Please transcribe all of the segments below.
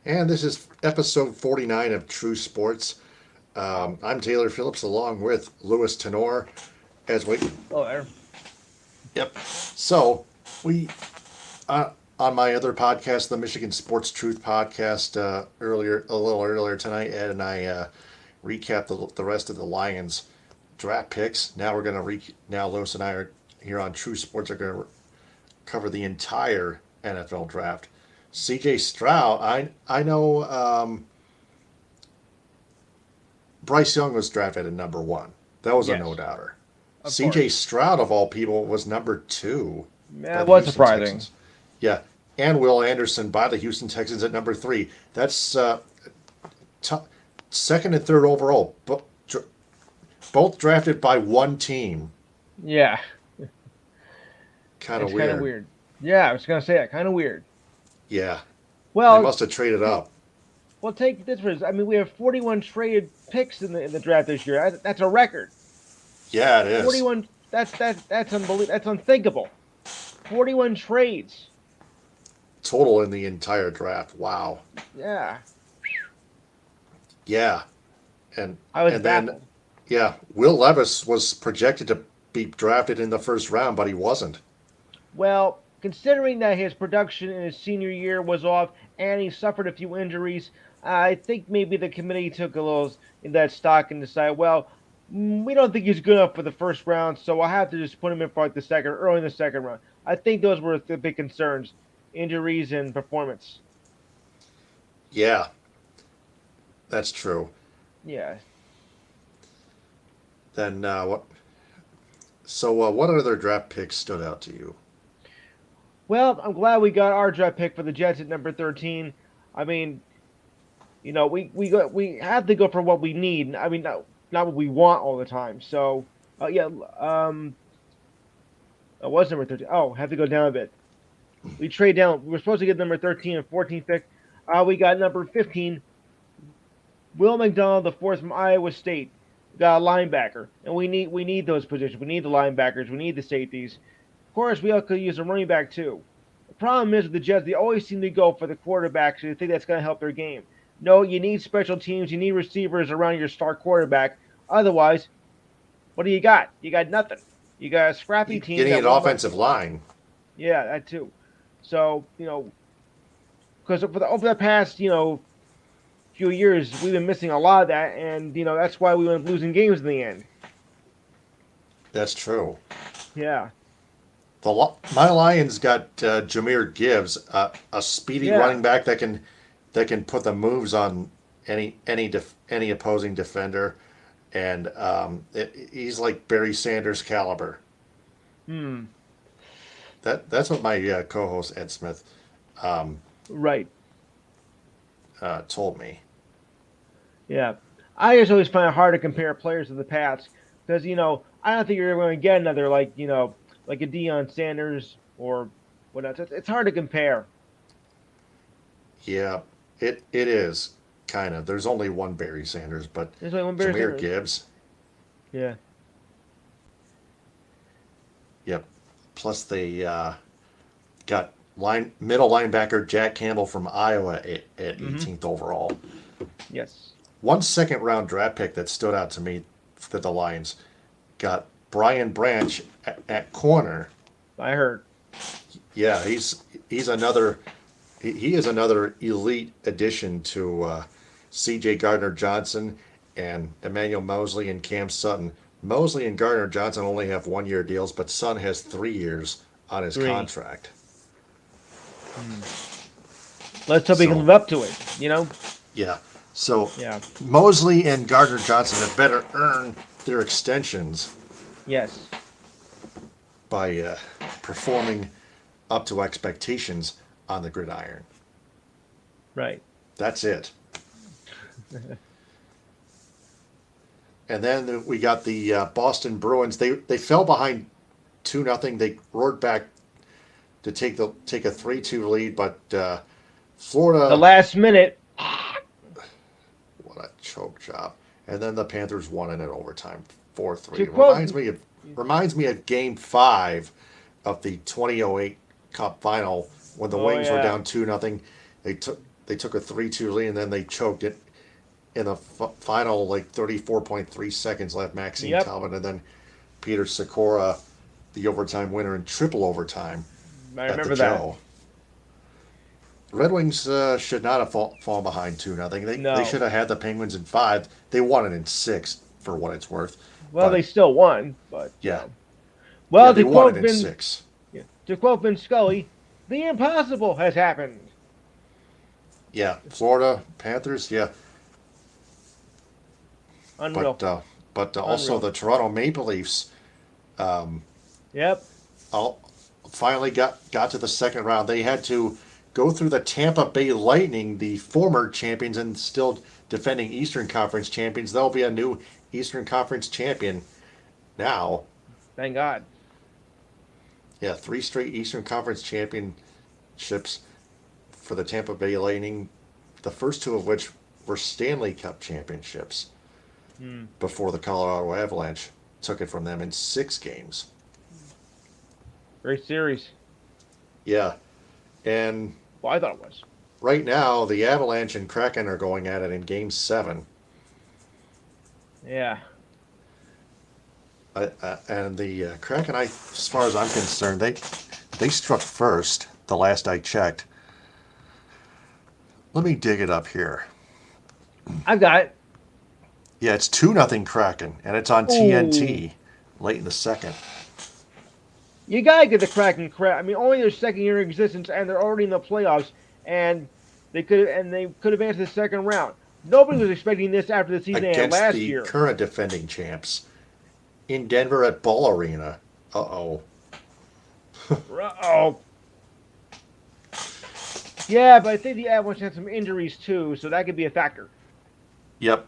And this is episode 49 of True Sports. Wow. I'm Taylor Phillips along with Louis Tenor. As we, Oh, there. yep. So, we, uh, on my other podcast, the Michigan Sports Truth podcast, a little earlier tonight, Ed and I recapped the rest of the Lions draft picks. Now now Louis and I are here on True Sports are going to cover the entire NFL draft. CJ Stroud, I know Bryce Young was drafted at number one. That was a no Yes, doubter. of CJ course. Stroud, of all people, was number two Yeah, by it the was Houston surprising. Texans. Yeah. And Will Anderson by the Houston Texans at number three. That's t- second and third overall. Both drafted by one team. Yeah, Kind of it's kind of weird. weird. Yeah, I was gonna say that. Kind of weird. Yeah. They Well, must have traded take up. well take this for I mean, we have 41 traded picks in the draft this year. That's a record. Yeah, it is. 41. That's unbelievable. That's unthinkable. 41 trades. Total in the entire draft. Wow. Yeah, Yeah. And I was and then baffled. yeah, Will Levis was projected to be drafted in the first round, but he wasn't. Well, considering that his production in his senior year was off and he suffered a few injuries, I think maybe the committee took a little in that stock and decided, well, we don't think he's good enough for the first round, so I'll have to just put him in for like the second, early in the second round. I think those were the big concerns: injuries and performance. Yeah, that's true. Yeah. Then what? So what other draft picks stood out to you? Well, I'm glad we got our draft pick for the Jets at number 13. I mean, we have to go for what we need. I mean, not what we want all the time. So, yeah, it was number 13. Oh, have to go down a bit. We trade down. We were supposed to get number 13 and 14 pick. We got number 15, Will McDonald, the fourth from Iowa State. We got a linebacker, and we need those positions. We need the linebackers. We need the safeties. Of course, we also could use a running back too. The problem is with the Jets, they always seem to go for the quarterbacks. So they think that's going to help their game. No, you need special teams. You need receivers around your star quarterback. Otherwise, what do you got? You got nothing. You got a scrappy team Getting that an won by. offensive line. Yeah, that too. So because over the past few years, we've been missing a lot of that, and that's why we went losing games in the end. That's true. Yeah, My Lions got Jameer Gibbs, a speedy yeah. running back that can put the moves on any opposing defender, and he's like Barry Sanders caliber. Hmm. That's what my co-host Ed Smith um, Right. told me. Yeah. I just always find it hard to compare players to the past because I don't think you're ever going to get another like a Deion Sanders or whatnot. It's hard to compare. Yeah, it is kind of. There's only one Barry Sanders, but There's only one Barry Jameer Sanders. Gibbs. Yeah. Yep. Plus they got middle linebacker Jack Campbell from Iowa at Mm-hmm. 18th overall. Yes. One second round draft pick that stood out to me that the Lions got Brian Branch at corner. I heard. Yeah, he's another he is another elite addition to C.J. Gardner Johnson and Emmanuel Mosley and Cam Sutton. Mosley and Gardner Johnson only have 1 year deals, but Sutton has 3 years on his Three. contract. Hmm. Let's hope he can So live up to it. yeah, so Yeah. Mosley and Gardner Johnson have better earn their extensions Yes. by performing up to expectations on the gridiron. Right. That's it. And then we got the Boston Bruins. They fell behind 2-0. They roared back to take a 3-2 lead, but The Florida, last minute. what a choke job. And then the Panthers won it in overtime, 4-3. To quote. Reminds me of Game 5 of the 2008 Cup final when the Oh Wings were yeah. down 2-0. They took they took a 3-2 lead, and then they choked it in the final 34.3 seconds left. Maxime Yep, Talbot, and then Peter Sikora, the overtime winner in triple overtime I at the remember that. Joe. Red Wings should not have fallen behind 2-0. They No. should have had the Penguins in 5. They won it in 6 for what it's worth. Well, they But still won, but yeah, yeah, well, they won it in 6. To quote Vin Scully, the impossible has happened. Yeah, Florida Panthers. Yeah, Unreal, but also unreal. the Toronto Maple Leafs Yep. all, finally got to the second round. They had to go through the Tampa Bay Lightning, the former champions and still defending Eastern Conference champions. They'll be a new Eastern Conference champion now. Thank God. Yeah, 3 straight Eastern Conference championships for the Tampa Bay Lightning. The first 2 of which were Stanley Cup championships Hmm. before the Colorado Avalanche took it from them in 6 games. Great series. Yeah, and Well, I thought it was. right now the Avalanche and Kraken are going at it in Game 7. Yeah. And the Kraken, as far as I'm concerned, they struck first. The last I checked. Let me dig it up here. I've got it. Yeah, it's 2-0 Kraken, and it's on TNT late in the second. You gotta get the Kraken credit. I mean, only their second year in existence, and they're already in the playoffs, and they could advance to the second round. Nobody was expecting this after the season they had Against last the year. current defending champs in Denver at Ball Arena. Uh-oh. Oh. Yeah, but I think the Avalanche had some injuries too, so that could be a factor. Yep.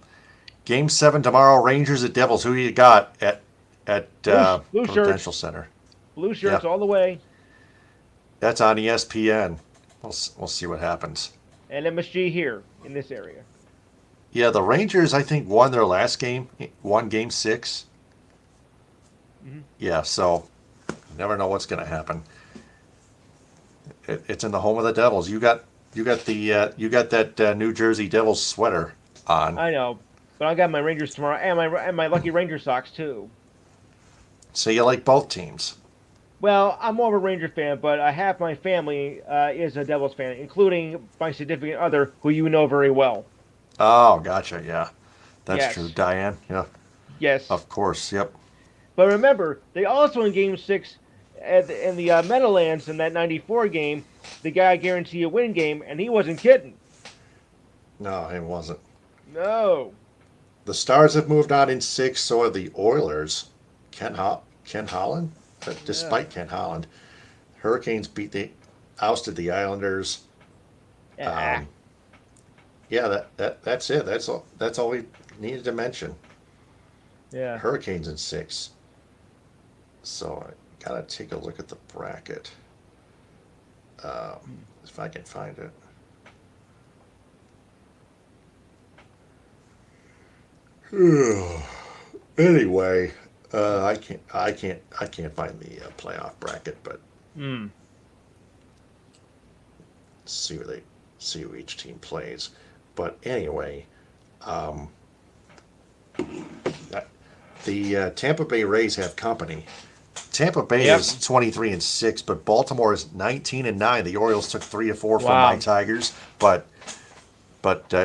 Game 7 tomorrow, Rangers at Devils. Who you got at Blue Prudential shirts. Center? Blue shirts Yep. all the way, That's on ESPN. We'll see what happens. and MSG here in this area. Yeah, the Rangers, I think, won their last game, won Game 6. Mm-hmm. Yeah, so never know what's going to happen. It's in the home of the Devils. You got that New Jersey Devils sweater on. I know, but I got my Rangers tomorrow, and my lucky Ranger socks too. So you like both teams. Well, I'm more of a Ranger fan, but half my family is a Devils fan, including my significant other, who you know very well. Oh, gotcha. Yeah, that's Yes. true. Diane. Yeah, Yes. of course. Yep. But remember, they also in Game 6 in the Meadowlands in that 94 game, the guy guaranteed a win game, and he wasn't kidding. No, it wasn't. No. The Stars have moved on in 6. So are the Oilers. Ken Holland. Despite Ken Holland, Hurricanes ousted the Islanders. Ah. Yeah, that's it. That's all we needed to mention. Yeah. Hurricanes in 6. So I gotta take a look at the bracket. If I can find it. Anyway, I can't find the playoff bracket, but Hmm. see who each team plays. But anyway, the Tampa Bay Rays have company. Tampa Bay Yep. is 23-6, but Baltimore is 19-9. The Orioles took 3 of 4 from Wow. my Tigers, but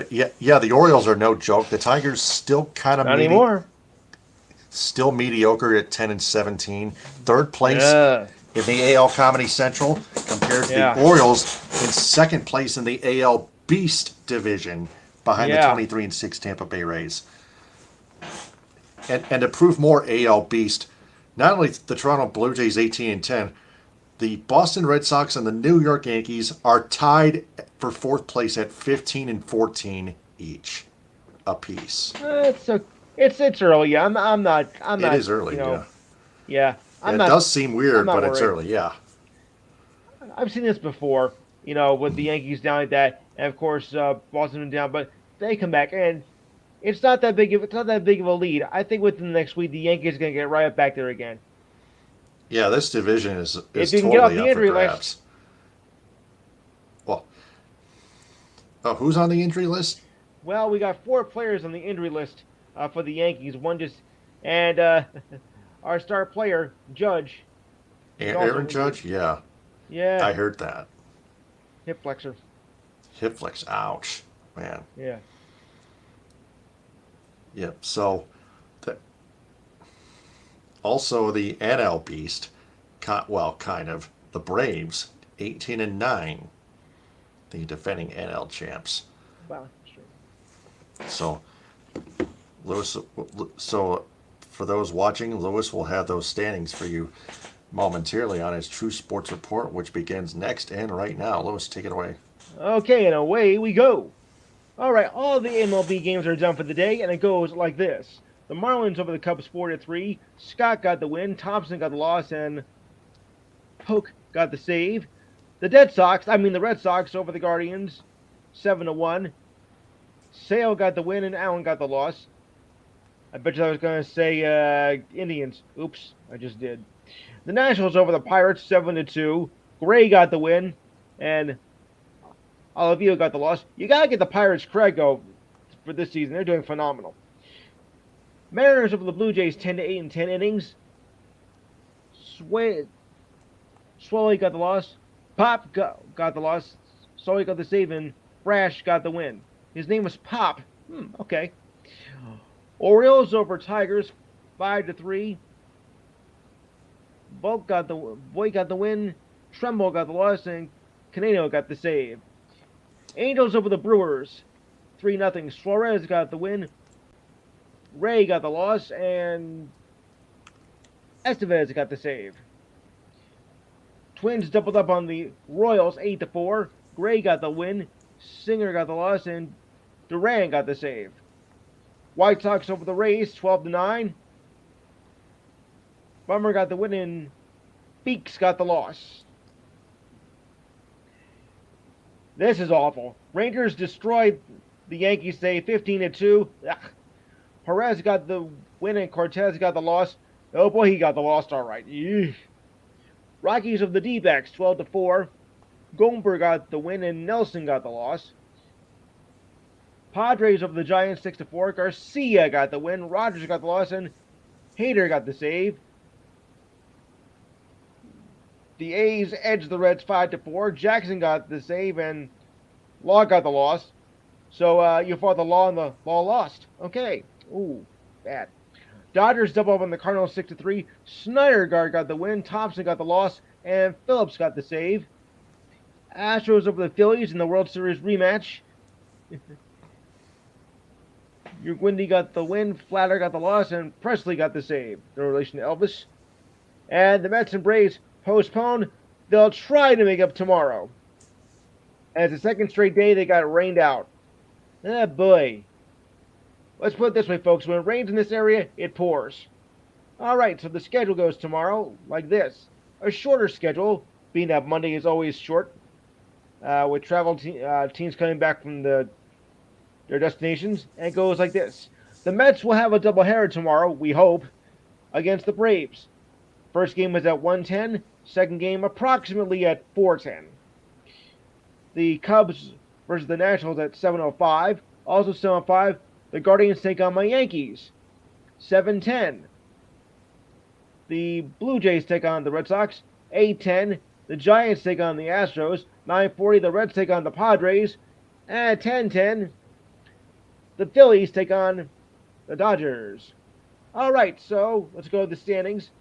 yeah, the Orioles are no joke. The Tigers still kind of Not anymore. still mediocre at 10-17. Third place Yeah. in the AL Comedy Central compared to Yeah. the Orioles in second place in the AL Beast division behind the Yeah. 23-6 Tampa Bay Rays. And to prove more AL Beast, not only the Toronto Blue Jays 18-10, the Boston Red Sox and the New York Yankees are tied for fourth place at 15-14 each apiece. It's early. I'm not. It is early, yeah. Yeah. It does seem weird, I'm not but it's worried. early, yeah. I've seen this before. With the Yankees down like that, and of course Boston down, but they come back and it's not that big of a lead. I think within the next week the Yankees are going to get right up back there again. Yeah, this division is If you can get off totally the up for injury list. grabs. Well, Who's on the injury list? Well, we got four players on the injury list for the Yankees. One just and our star player Judge, he's Aaron also injured. Judge? Yeah, Yeah, I heard that. hip flexor. Hip flex. Ouch. Man. Yeah. Yep. So, the, also the NL Beast, well, kind of, the Braves, 18-9, the defending NL champs. Wow. Sure. So, Lewis, so for those watching, Lewis will have those standings for you momentarily on his True Sports Report, which begins next and right now. Lewis, take it away. Okay, and away we go. All right, all the MLB games are done for the day, and it goes like this: the Marlins over the Cubs 4-3. Scott got the win. Thompson got the loss, and Polk got the save. The Red Sox over the Guardians 7-1. Sale got the win, and Allen got the loss. I bet you I was going to say Indians. Oops, I just did. The Nationals over the Pirates 7-2. Gray got the win, and Olavio got the loss. You got to get the Pirates credit go for this season. They're doing phenomenal. Mariners over the Blue Jays 10-8 in 10 innings. Swally got the loss. Pop got the loss. Swally got the save, and Brash got the win. His name was Pop. Okay. Orioles over Tigers 5-3. Voit got the win. Trumbo got the loss, and Canelo got the save. Angels over the Brewers 3-0. Suarez got the win. Ray got the loss, and Estevez got the save. Twins doubled up on the Royals 8-4. Gray got the win. Singer got the loss, and Duran got the save. White Sox over the Rays 12-9. Bummer got the win, and Beeks got the loss. This is awful. Rangers destroyed the Yankees today 15-2. Perez got the win, and Cortez got the loss. Oh boy, he got the loss all right. Eesh. Rockies of the D-backs 12-4. Gomber got the win, and Nelson got the loss. Padres over the Giants 6-4. Garcia got the win. Rogers got the loss, and Hader got the save. The A's edged the Reds 5-4. Jackson got the save, and Law got the loss. So you fought the Law, and the Law lost. Okay. Ooh, bad. Dodgers double up on the Cardinals 6-3. Snydergaard got the win. Thompson got the loss, and Phillips got the save. Astros over the Phillies in the World Series rematch. Windy got the win. Flatter got the loss, and Presley got the save. No relation to Elvis. And the Mets and Braves postponed. They'll try to make up tomorrow. As the second straight day, they got rained out. Ah, boy. Let's put it this way, folks. When it rains in this area, it pours. All right, so the schedule goes tomorrow like this. A shorter schedule, being that Monday is always short, with travel teams coming back from their destinations, and it goes like this. The Mets will have a doubleheader tomorrow, we hope, against the Braves. First game is at 1:10, second game approximately at 4:10. The Cubs versus the Nationals at 7:05. Also 7:05, the Guardians take on my Yankees. 7:10. The Blue Jays take on the Red Sox. 8:10. The Giants take on the Astros. 9:40. The Reds take on the Padres. And 10:10. The Phillies take on the Dodgers. All right, so let's go to the standings.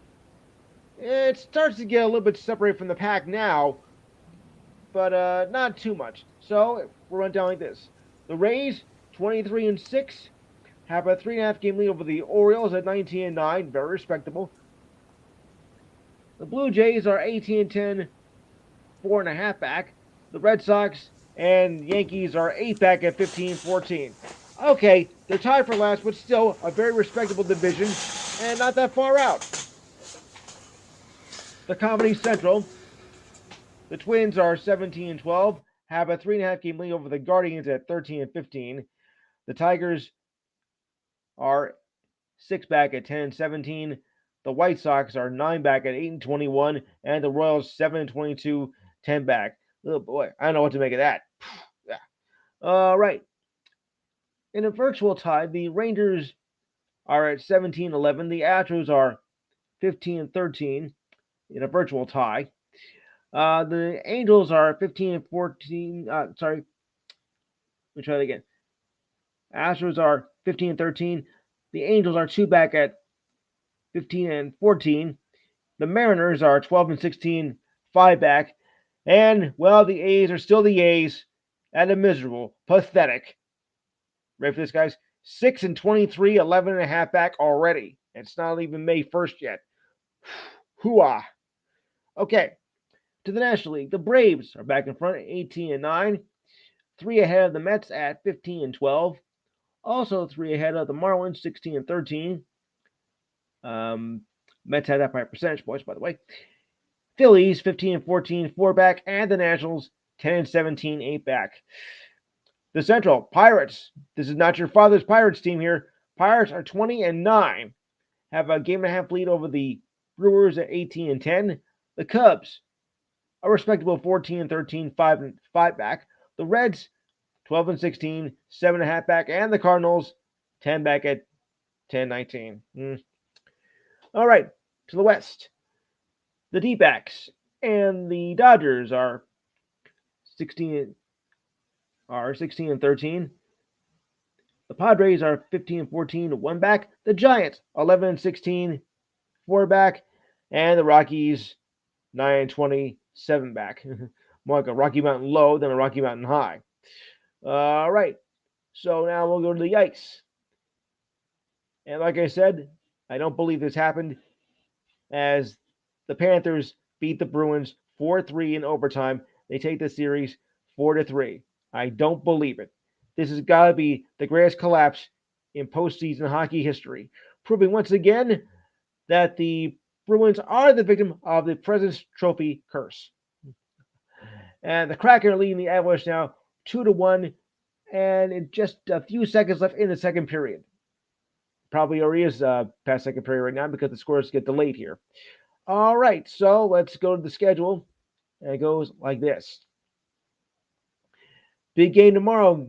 It starts to get a little bit separated from the pack now, but not too much. So we'll run down like this. The Rays, 23-6, have a 3.5 game lead over the Orioles at 19-9, very respectable. The Blue Jays are 18-10, 4.5 back. The Red Sox and Yankees are 8 back at 15-14. Okay, they're tied for last, but still a very respectable division and not that far out. The Comedy Central, the Twins are 17-12, have a 3.5 game lead over the Guardians at 13-15. The Tigers are 6 back at 10-17. The White Sox are 9 back at 8-21, and the Royals 7-22, 10 back. Oh boy, I don't know what to make of that. All right. In a virtual tie, the Rangers are at 17-11. The Astros are 15-13 in a virtual tie. The Angels are 15-14. Sorry, let me try that again. Astros are 15-13. The Angels are two back at 15-14. The Mariners are 12-16, five back. And, well, the A's are still the A's at a miserable, pathetic. Ready for this, guys? 6-23, 11 and a half back already. It's not even May 1st yet. Hooah. Okay, to the National League. The Braves are back in front at 18-9, three ahead of the Mets at 15-12. Also three ahead of the Marlins, 16-13. Mets had that by percentage points, by the way. Phillies 15-14, four back, and the Nationals 10-17, eight back. The Central Pirates. This is not your father's Pirates team here. Pirates are 20-9, have a game and a half lead over the Brewers at 18-10. The Cubs, a respectable 14-13, five back. The Reds 12-16, seven and a half back, and the Cardinals 10 back at 10-19. All right, to the West. The D-backs and the Dodgers are 16 and 13. The Padres are 15-14, one back. The Giants 11-16, four back, and the Rockies 9-20, seven back. More like a Rocky Mountain low than a Rocky Mountain high. All right, so now we'll go to the ice. And like I said, I don't believe this happened, as the Panthers beat the Bruins 4-3 in overtime. They take the series 4-3. I don't believe it. This has got to be the greatest collapse in postseason hockey history, proving once again that the Bruins are the victim of the President's Trophy curse. And the Kraken are leading the Avalanche now 2-1, and in just a few seconds left in the second period. Probably already is past second period right now because the scores get delayed here. All right, so let's go to the schedule. And it goes like this. Big game tomorrow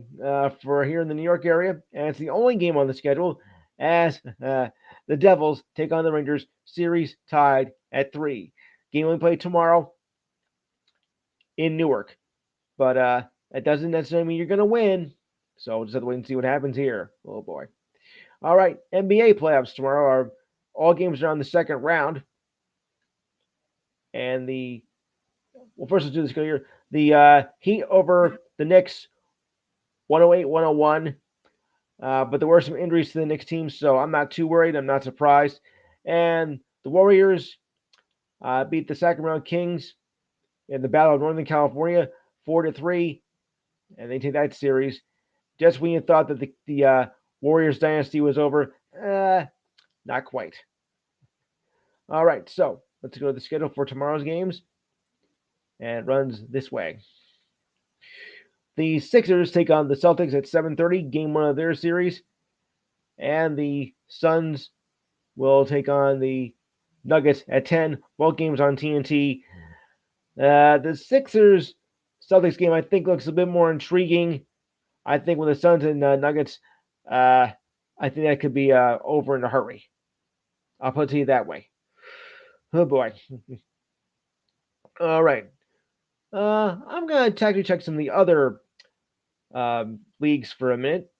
for here in the New York area, and it's the only game on the schedule as the Devils take on the Rangers. Series tied at 3. Game will be played tomorrow in Newark, but that doesn't necessarily mean you're going to win. So we'll just have to wait and see what happens here. Oh boy. All right, NBA playoffs tomorrow are all games are on the second round, and first let's do this here. The Heat over the Knicks, 108-101. But there were some injuries to the Knicks team, so I'm not too worried. I'm not surprised. And the Warriors beat the Sacramento Kings in the Battle of Northern California, 4-3, and they take that series. Just when you thought that the Warriors dynasty was over, not quite. All right, so let's go to the schedule for tomorrow's games, and it runs this way. The Sixers take on the Celtics at 7:30, game one of their series, and the Suns will take on the Nuggets at 10. Both games on TNT. The Sixers Celtics game, I think, looks a bit more intriguing. I think with the Suns and Nuggets, I think that could be over in a hurry. I'll put it to you that way. Oh boy. All right. I'm gonna tactically check some of the other leagues for a minute.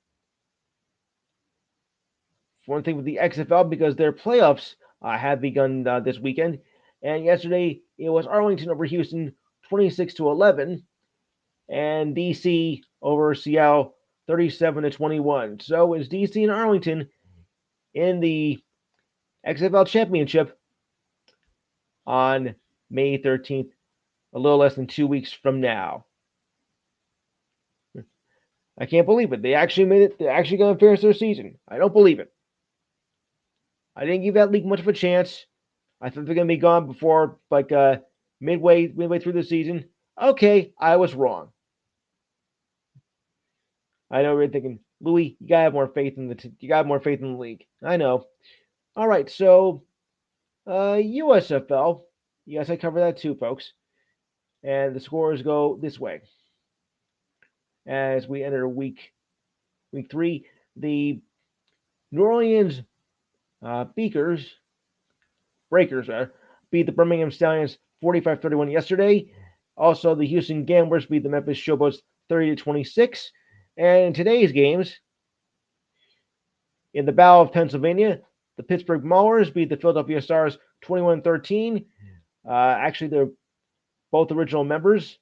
For one thing, with the XFL, because their playoffs have begun this weekend, and yesterday it was Arlington over Houston, 26-11, and DC over Seattle, 37-21. So it's DC and Arlington in the XFL Championship on May 13th, a little less than 2 weeks from now. I can't believe it. They actually made it. They're actually going to finish their season. I don't believe it. I didn't give that league much of a chance. I thought they're going to be gone before, like, midway through the season. Okay, I was wrong. I know you're thinking, Louis, you gotta have more faith in the league. I know. All right, so USFL. Yes, I cover that too, folks. And the scores go this way. as we enter week 3. The New Orleans Beakers Breakers beat the Birmingham Stallions 45-31 yesterday. Also, the Houston Gamblers beat the Memphis Showboats 30-26. And in today's games, in the Battle of Pennsylvania, the Pittsburgh Maulers beat the Philadelphia Stars 21-13. Actually, they're both original members.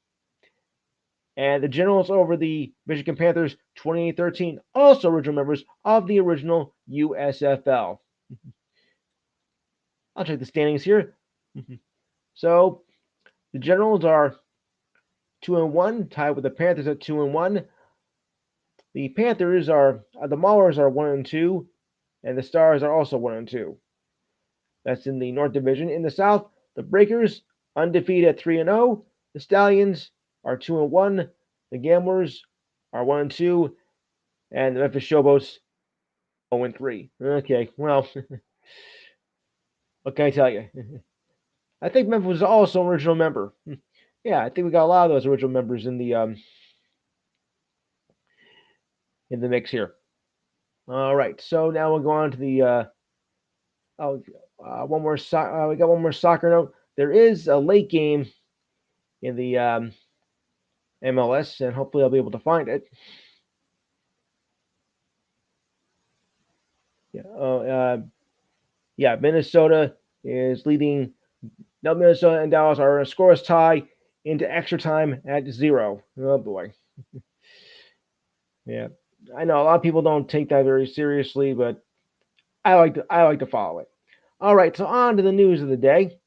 And the Generals over the Michigan Panthers 28-13, also original members of the original USFL. I'll check the standings here. So the Generals are 2-1, tied with the Panthers at 2-1. The Maulers are 1-2, and the Stars are also 1-2. That's in the North Division. In the South, the Breakers undefeated at 3-0. The Stallions are 2-1. The Gamblers are 1-2, and the Memphis Showboats 0-3. Okay, well, what can I tell you? I think Memphis was also an original member. Yeah, I think we got a lot of those original members in the mix here. All right, so now we'll go on to the one more. We got one more soccer note. There is a late game in the MLS, and hopefully I'll be able to find it. Yeah, Minnesota is leading. Now Minnesota and Dallas are in a scoreless tie into extra time at 0. Oh boy. Yeah, I know a lot of people don't take that very seriously, but I like to follow it. All right, so on to the news of the day,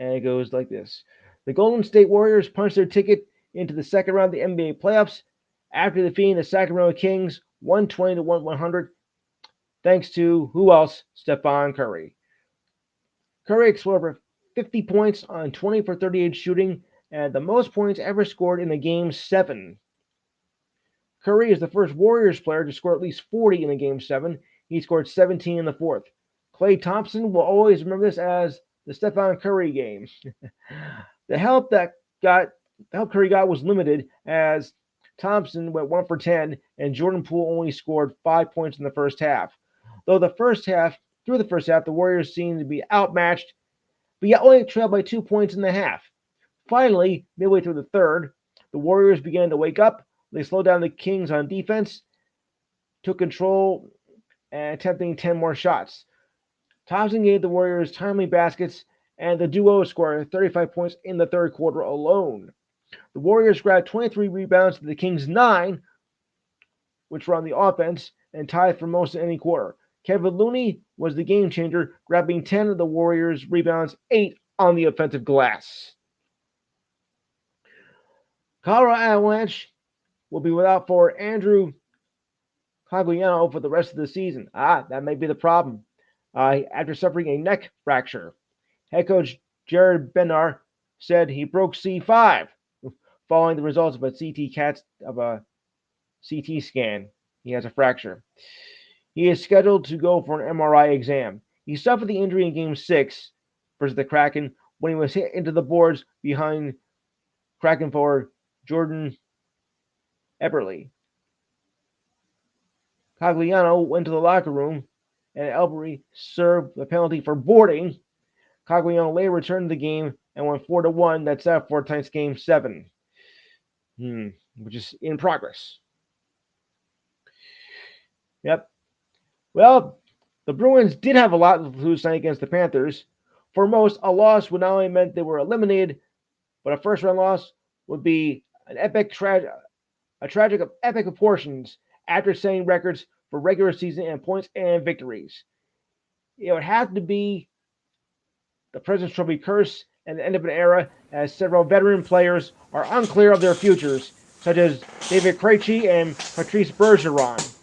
and it goes like this: the Golden State Warriors punched their ticket into the second round of the NBA playoffs after defeating the Sacramento Kings 120-100, thanks to who else? Stephon Curry. Curry scored over 50 points on 20 for 38 shooting, and the most points ever scored in a Game 7. Curry is the first Warriors player to score at least 40 in a Game 7. He scored 17 in the fourth. Klay Thompson will always remember this as the Stephon Curry game. The help Curry got was limited, as Thompson went 1 for 10 and Jordan Poole only scored 5 points in the first half. Through the first half, the Warriors seemed to be outmatched, but yet only trailed by 2 points in the half. Finally, midway through the third, the Warriors began to wake up. They slowed down the Kings on defense, took control, and attempting 10 more shots. Thompson gave the Warriors timely baskets, and the duo scored 35 points in the third quarter alone. The Warriors grabbed 23 rebounds to the Kings' 9, which were on the offense, and tied for most of any quarter. Kevin Looney was the game changer, grabbing 10 of the Warriors' rebounds, 8 on the offensive glass. Colorado Avalanche will be without forward Andrew Cogliano for the rest of the season. That may be the problem. After suffering a neck fracture, head coach Jared Bednar said he broke C5 following the results of a CT scan. He has a fracture. He is scheduled to go for an MRI exam. He suffered the injury in Game 6 versus the Kraken when he was hit into the boards behind Kraken forward Jordan Eberle. Cogliano went to the locker room, and Eberle served the penalty for boarding. Cogliano later returned to the game and went 4-1. That's out for tonight's Game 7, which is in progress. Yep. Well, the Bruins did have a lot to lose tonight against the Panthers. For most, a loss would not only meant they were eliminated, but a first-round loss would be a tragic of epic proportions after setting records for regular season and points and victories. It would have to be the President's Trophy curse and the end of an era, as several veteran players are unclear of their futures, such as David Krejci and Patrice Bergeron.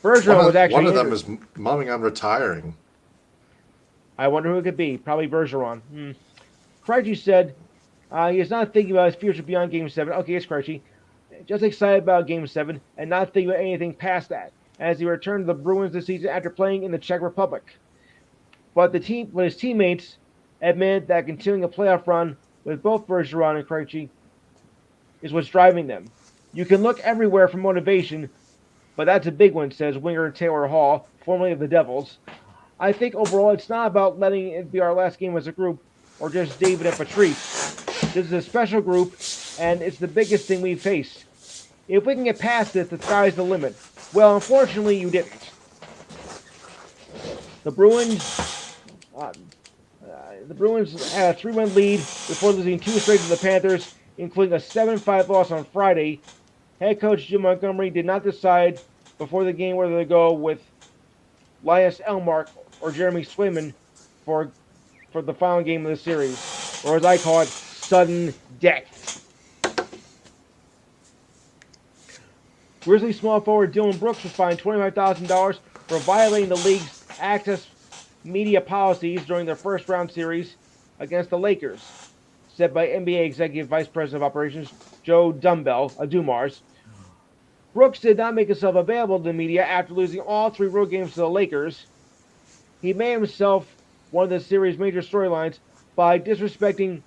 Bergeron was actually one of them is mumming on retiring. I wonder who it could be. Probably Bergeron. Krejci said he is not thinking about his future beyond Game 7. Okay, it's Krejci. Just excited about Game 7 and not thinking about anything past that, as he returned to the Bruins this season after playing in the Czech Republic. But his teammates admitted that continuing a playoff run with both Bergeron and Krejci is what's driving them. You can look everywhere for motivation, but that's a big one, says winger Taylor Hall, formerly of the Devils. I think overall it's not about letting it be our last game as a group or just David and Patrice. This is a special group, and it's the biggest thing we've faced. If we can get past this, the sky's the limit. Well, unfortunately, you didn't. The Bruins, uh, the Bruins had a 3-1 lead before losing two straight to the Panthers, including a 7-5 loss on Friday. Head coach Jim Montgomery did not decide before the game whether to go with Linus Elmark or Jeremy Swayman for the final game of the series, or as I call it, sudden death. Grizzlies small forward Dylan Brooks was fined $25,000 for violating the league's access media policies during their first round series against the Lakers, said by NBA Executive Vice President of Operations Joe Dumars. Brooks did not make himself available to the media after losing all three road games to the Lakers. He made himself one of the series' major storylines by disrespecting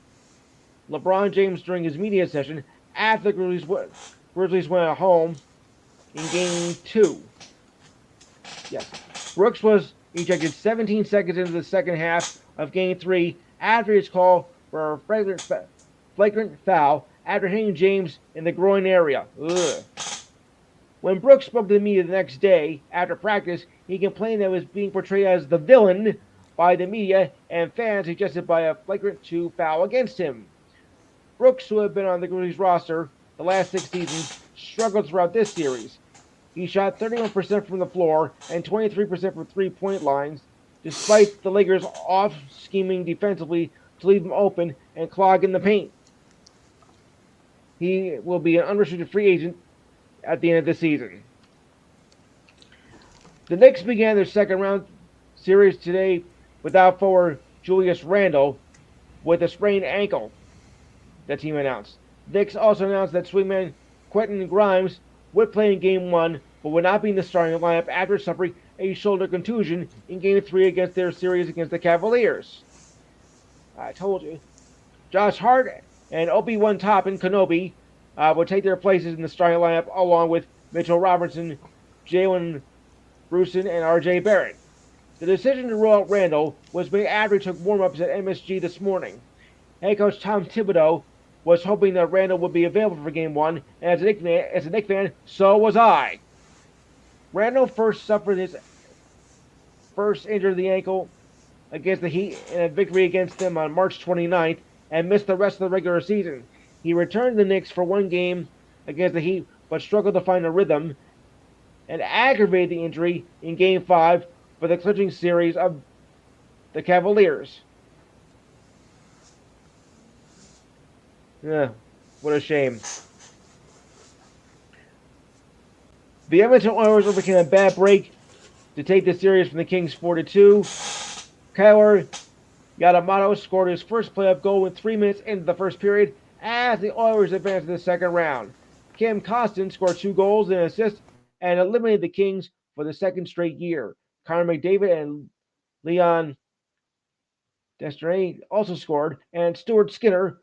LeBron James during his media session after the Grizzlies went at home in Game 2. Yes, Brooks was ejected 17 seconds into the second half of Game 3 after his call for a flagrant foul after hitting James in the groin area. Ugh. When Brooks spoke to the media the next day after practice, he complained that he was being portrayed as the villain by the media and fans suggested by a flagrant 2 foul against him. Brooks, who had been on the Grizzlies roster the last 6 seasons, struggled throughout this series. He shot 31% from the floor and 23% from three-point lines, despite the Lakers off-scheming defensively to leave him open and clog in the paint. He will be an unrestricted free agent at the end of the season. The Knicks began their second round series today without forward Julius Randle with a sprained ankle, the team announced. The Knicks also announced that swingman Quentin Grimes would play in Game 1 but would not be in the starting lineup after suffering a shoulder contusion in Game 3 against their series against the Cavaliers. I told you. Josh Hart and Obi-Wan Toppin Kenobi would take their places in the starting lineup along with Mitchell Robertson, Jalen Bruson, and R.J. Barrett. The decision to rule out Randle was made after he took warm-ups at MSG this morning. Head coach Tom Thibodeau was hoping that Randle would be available for Game 1, and as a Knicks fan, so was I. Randle first suffered his first injury of the ankle against the Heat in a victory against them on March 29th and missed the rest of the regular season. He returned to the Knicks for one game against the Heat, but struggled to find a rhythm and aggravated the injury in Game 5 for the clinching series of the Cavaliers. What a shame. The Edmonton Oilers overcame a bad break to take the series from the Kings 4-2. Kailer Yamamoto scored his first playoff goal with 3 minutes into the first period as the Oilers advanced to the second round. Kim Costin scored 2 goals and an assist and eliminated the Kings for the second straight year. Connor McDavid and Leon Desjardins also scored, and Stuart Skinner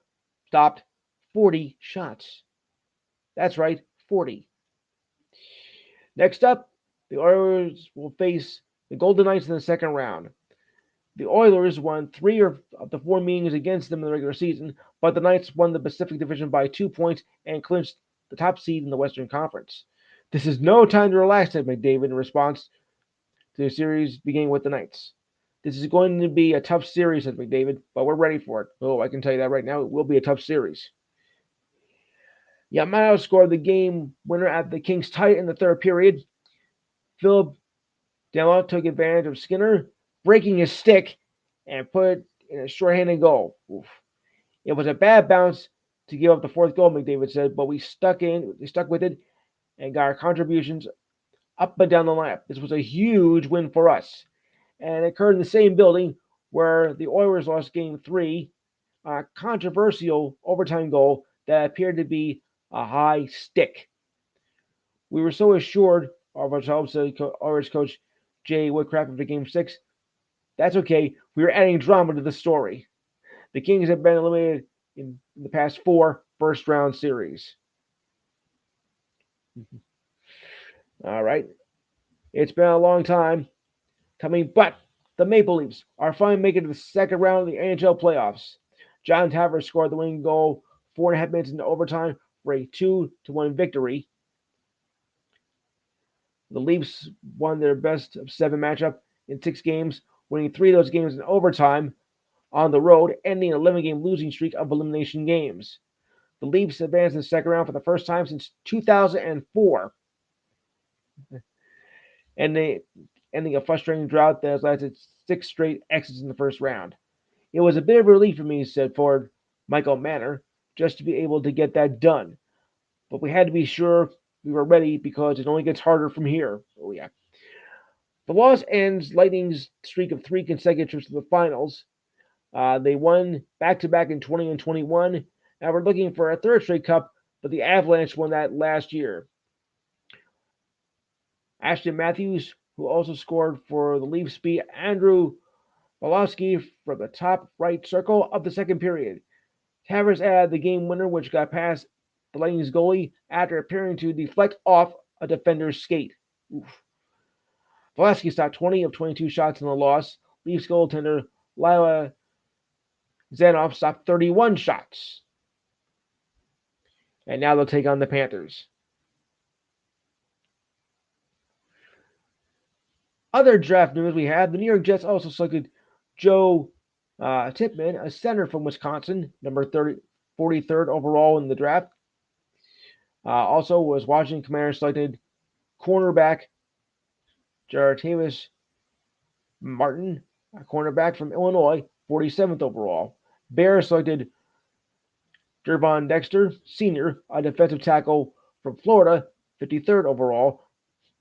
stopped 40 shots. That's right, 40. Next up, the Oilers will face the Golden Knights in the second round. The Oilers won 3 of the 4 meetings against them in the regular season, but the Knights won the Pacific Division by 2 points and clinched the top seed in the Western Conference. This is no time to relax, said McDavid in response to the series beginning with the Knights. This is going to be a tough series, said McDavid, but we're ready for it. Oh, I can tell you that right now. It will be a tough series. Yamamoto scored the game winner at the Kings tight in the third period. Philip Delon took advantage of Skinner, breaking his stick, and put it in a shorthanded goal. Oof. It was a bad bounce to give up the fourth goal, McDavid said, but we stuck with it and got our contributions up and down the lineup. This was a huge win for us. And it occurred in the same building where the Oilers lost Game 3, a controversial overtime goal that appeared to be a high stick. We were so assured of ourselves, said Oilers coach Jay Woodcraft after Game 6. That's okay. We were adding drama to the story. The Kings have been eliminated in the past 4 first-round series. All right. It's been a long time coming, but the Maple Leafs are finally making it to the second round of the NHL playoffs. John Tavares scored the winning goal 4.5 minutes into overtime for a 2-1 victory. The Leafs won their best of seven matchup in 6 games, winning 3 of those games in overtime on the road, ending an 11-game losing streak of elimination games. The Leafs advanced in the second round for the first time since 2004, ending a frustrating drought that has lasted 6 straight exits in the first round. It was a bit of a relief for me, said forward Michael Manner, just to be able to get that done. But we had to be sure we were ready because it only gets harder from here. Oh, yeah. The loss ends Lightning's streak of 3 consecutive trips to the finals. They won back to back in 20 and 21, and we're looking for a third straight cup, but the Avalanche won that last year. Ashton Matthews, who also scored for the Leafs, beat Andrew Bolowski from the top right circle of the second period. Tavares added the game winner, which got past the Lightning's goalie after appearing to deflect off a defender's skate. Oof. Bolowski stopped 20 of 22 shots in the loss. Leafs goaltender Lila Zanoff stopped 31 shots. And now they'll take on the Panthers. Other draft news we had, the New York Jets also selected Joe Tippmann, a center from Wisconsin, number 43rd overall in the draft. Also was Washington Commanders selected cornerback Jartavis Martin, a cornerback from Illinois, 47th overall. Bears selected Gervon Dexter, senior, a defensive tackle from Florida, 53rd overall.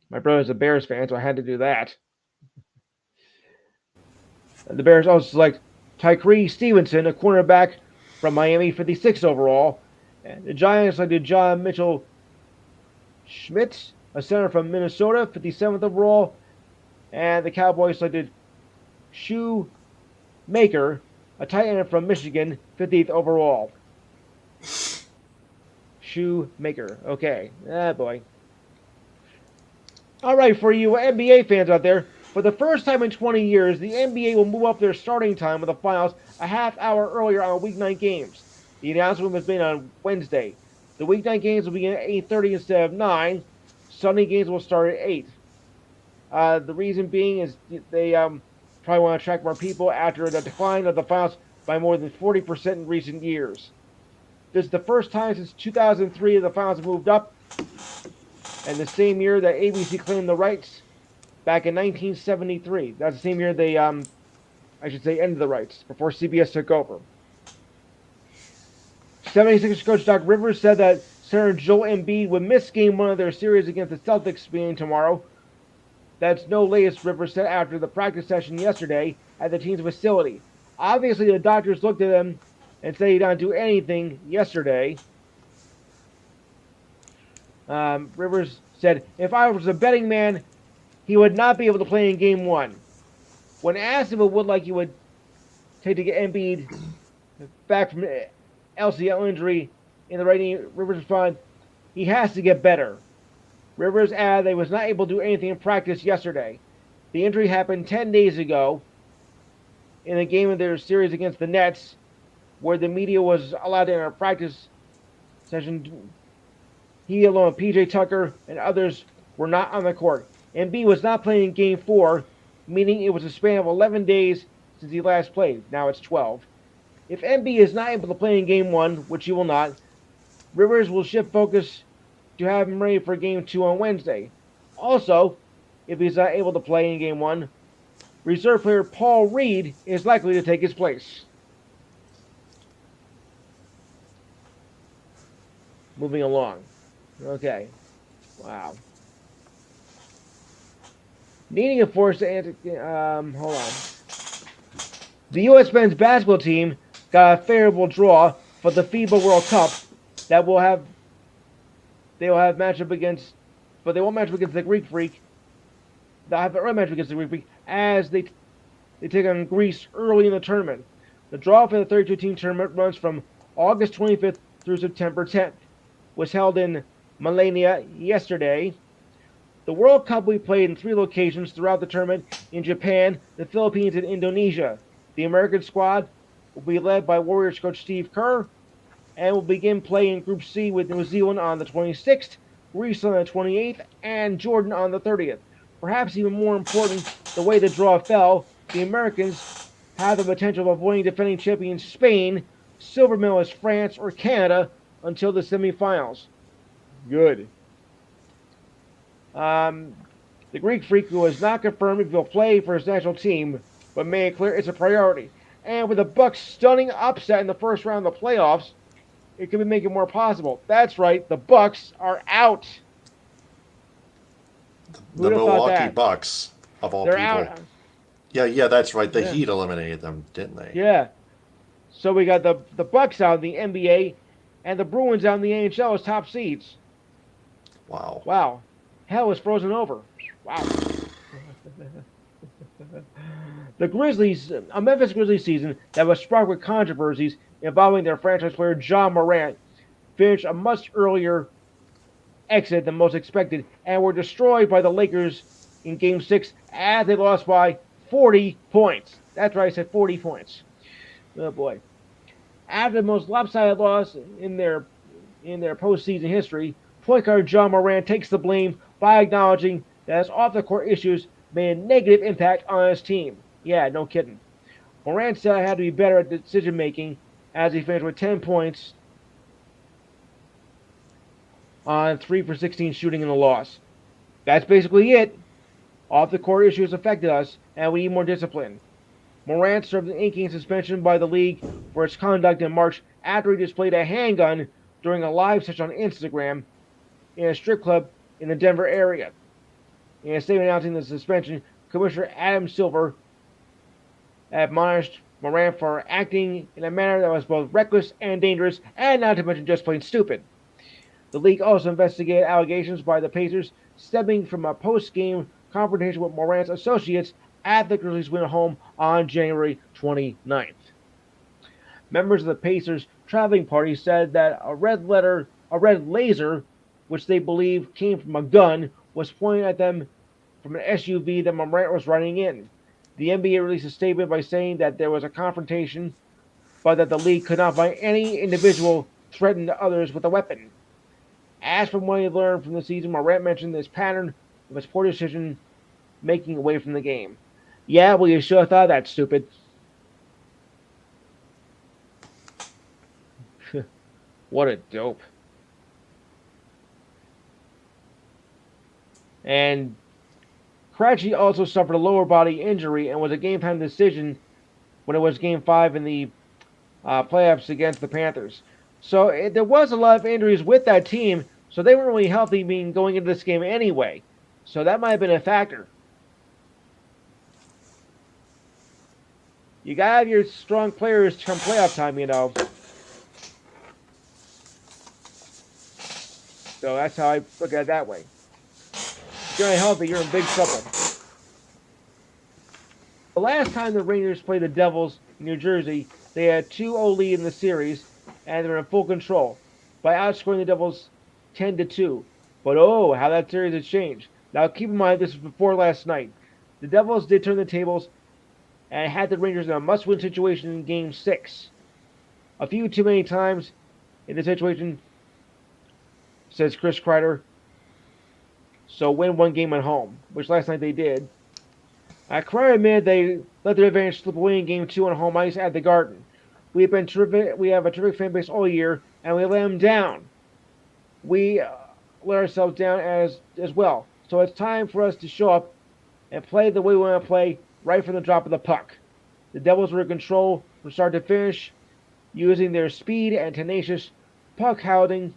My brother's a Bears fan, so I had to do that. The Bears also select Tyree Stevenson, a cornerback from Miami, 56th overall. And the Giants selected John Mitchell Schmitz, a center from Minnesota, 57th overall. And the Cowboys selected Shoemaker, a tight end from Michigan, 50th overall. Shoemaker. Okay. Ah, boy. All right, for you NBA fans out there, for the first time in 20 years, the NBA will move up their starting time of the finals a half hour earlier on weeknight games. The announcement was made on Wednesday. The weeknight games will begin at 8:30 instead of 9. Sunday games will start at 8. The reason being is they probably want to attract more people after the decline of the finals by more than 40% in recent years. This is the first time since 2003 the finals have moved up, and the same year that ABC claimed the rights back in 1973. That's the same year they, ended the rights before CBS took over. 76ers coach Doc Rivers said that center Joel Embiid would miss game one of their series against the Celtics beginning tomorrow. That's no latest, Rivers said after the practice session yesterday at the team's facility. Obviously, the doctors looked at him and said he didn't do anything yesterday. Rivers said, if I was a betting man, he would not be able to play in game one. When asked if it would like he would take to get Embiid back from LCL injury in the right knee, Rivers responded, he has to get better. Rivers added that he was not able to do anything in practice yesterday. The injury happened 10 days ago in a game of their series against the Nets, where the media was allowed to enter a practice session. He, along with PJ Tucker and others, were not on the court. Embiid was not playing in Game 4, meaning it was a span of 11 days since he last played. Now it's 12. If Embiid is not able to play in Game 1, which he will not, Rivers will shift focus to have him ready for Game 2 on Wednesday. Also, if he's not able to play in Game 1, reserve player Paul Reed is likely to take his place. Moving along. Okay. Wow. Needing a force to hold on. The U.S. men's basketball team got a favorable draw for the FIBA World Cup that will have. They will have matchup against, but they won't match up against the Greek Freak. They'll have a rematch against the Greek Freak as they take on Greece early in the tournament. The draw for the 32-team tournament runs from August 25th through September 10th. Was held in millennia yesterday. The World Cup will be played in 3 locations throughout the tournament in Japan, the Philippines, and Indonesia. The American squad will be led by Warriors coach Steve Kerr and will begin play in Group C with New Zealand on the 26th, Greece on the 28th, and Jordan on the 30th. Perhaps even more important, the way the draw fell, the Americans have the potential of avoiding defending champions Spain, silver medalist France, or Canada until the semifinals. Good. The Greek freak who has not confirmed if he'll play for his national team, but made it clear it's a priority. And with the Bucks' stunning upset in the first round of the playoffs, it could be making more possible. That's right, the Bucks are out. The Who'd have thought Milwaukee that? Bucks, of all They're people. out. Yeah, that's right. The Yeah, Heat eliminated them, didn't they? yeah. So we got the Bucks out in the NBA, and the Bruins out in the NHL as top seeds. Wow. Wow, hell is frozen over. Wow. The Grizzlies, a Memphis Grizzlies season that was sparked with controversies involving their franchise player John Morant, finished a much earlier exit than most expected and were destroyed by the Lakers in Game 6 as they lost by 40 points. That's right, I said 40 points. Oh boy. After the most lopsided loss in their postseason history, point guard John Morant takes the blame by acknowledging that his off-the-court issues made a negative impact on his team. Yeah, no kidding. Morant said I had to be better at decision making as he finished with 10 points on 3 for 16 shooting in the loss. That's basically it. Off the court issues affected us, and we need more discipline. Morant served an inking suspension by the league for its conduct in March after he displayed a handgun during a live session on Instagram in a strip club in the Denver area. In a statement announcing the suspension, Commissioner Adam Silver admonished Morant for acting in a manner that was both reckless and dangerous, and not to mention just plain stupid. The league also investigated allegations by the Pacers stemming from a post-game confrontation with Morant's associates at the Grizzlies' win home on January 29th. Members of the Pacers' traveling party said that a red laser, which they believe came from a gun, was pointed at them from an SUV that Morant was riding in. The NBA released a statement by saying that there was a confrontation, but that the league could not find any individual threatened others with a weapon. As from what he learned from the season, Morant mentioned this pattern of his poor decision making away from the game. Yeah, well, you should have thought that, stupid. What a dope. And Krejci also suffered a lower body injury and was a game time decision when it was Game 5 in the playoffs against the Panthers. So there was a lot of injuries with that team, so they weren't really healthy going into this game anyway. So that might have been a factor. You gotta have your strong players come playoff time, you know. So that's how I look at it that way. If you're not healthy, you're in big trouble. The last time the Rangers played the Devils in New Jersey, they had 2-0 lead in the series, and they were in full control by outscoring the Devils 10-2. But oh, how that series has changed. Now keep in mind this was before last night. The Devils did turn the tables and had the Rangers in a must-win situation in Game 6. A few too many times in the situation, says Chris Kreider. So win one game at home, which last night they did. Kreider admitted they let their advantage slip away in Game 2 on home ice at the Garden. We have been terrific. We have a terrific fan base all year, and we let them down. We let ourselves down as well. So it's time for us to show up and play the way we want to play right from the drop of the puck. The Devils were in control from start to finish, using their speed and tenacious puck-hounding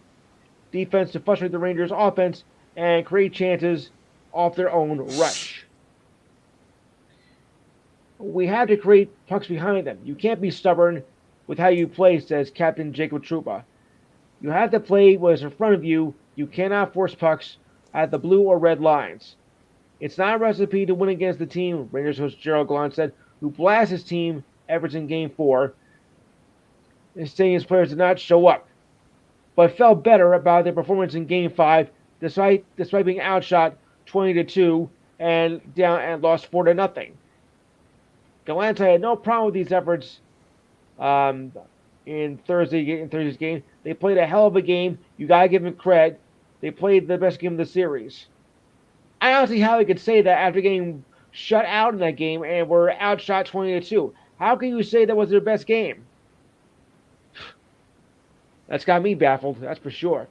defense to frustrate the Rangers' offense and create chances off their own rush. We have to create pucks behind them. You can't be stubborn with how you play, says Captain Jacob Trouba. You have to play what is in front of you. You cannot force pucks at the blue or red lines. It's not a recipe to win against the team, Rangers host Gerald Gallant said, who blasted his team efforts in Game 4, and saying his players did not show up. but felt better about their performance in Game 5 despite being outshot 20-2 and lost 4-0. Galante had no problem with these efforts um, in Thursday's game. They played a hell of a game. You gotta give them credit. They played the best game of the series. I don't see how they could say that after getting shut out in that game and were outshot 20-2. How can you say that was their best game? That's got me baffled. That's for sure.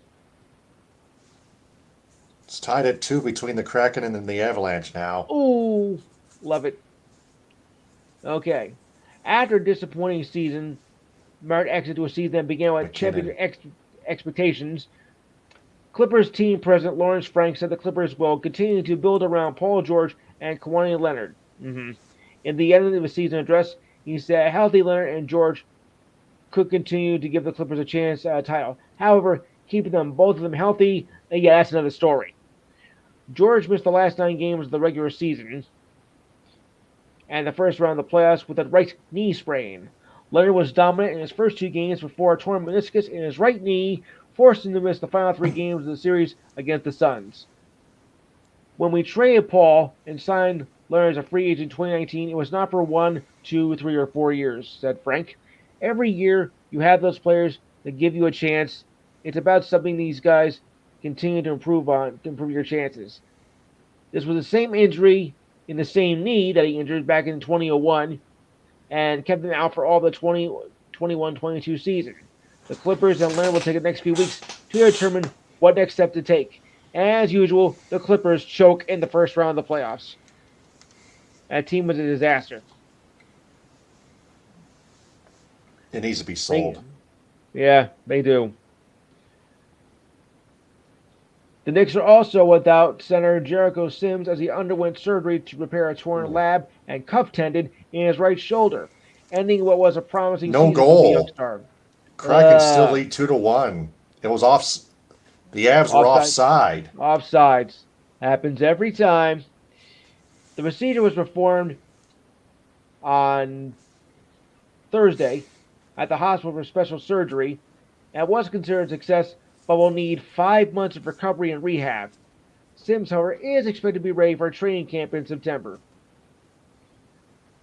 It's tied at 2 between the Kraken and the Avalanche now. Ooh, love it. Okay. After a disappointing season, Merritt exited to a season that began with championship expectations. Clippers team president Lawrence Frank said the Clippers will continue to build around Paul George and Kawhi Leonard. In the end of the season address, he said healthy Leonard and George could continue to give the Clippers a chance at a title. However, keeping both of them healthy, yeah, that's another story. George missed the last 9 games of the regular season and the first round of the playoffs with a right knee sprain. Leonard was dominant in his first 2 games before a torn meniscus in his right knee forced him to miss the final 3 games of the series against the Suns. When we traded Paul and signed Leonard as a free agent in 2019, it was not for 1, 2, 3, or 4 years, said Frank. Every year you have those players that give you a chance. It's about something these guys continue to improve your chances. This was the same injury in the same knee that he injured back in 2001 and kept him out for all the 2021-22 season. The Clippers and Leonard will take the next few weeks to determine what next step to take. As usual, the Clippers choke in the first round of the playoffs. That team was a disaster. It needs to be sold. They do. The Knicks are also without center Jericho Sims as he underwent surgery to repair a torn lab and cuff tendon in his right shoulder, ending what was a promising season for the young star. Kraken still lead 2-1. It was off. The Avs were offside. Offsides. Happens every time. The procedure was performed on Thursday at the hospital for special surgery and was considered a success, but will need 5 months of recovery and rehab. Sims, however, is expected to be ready for a training camp in September.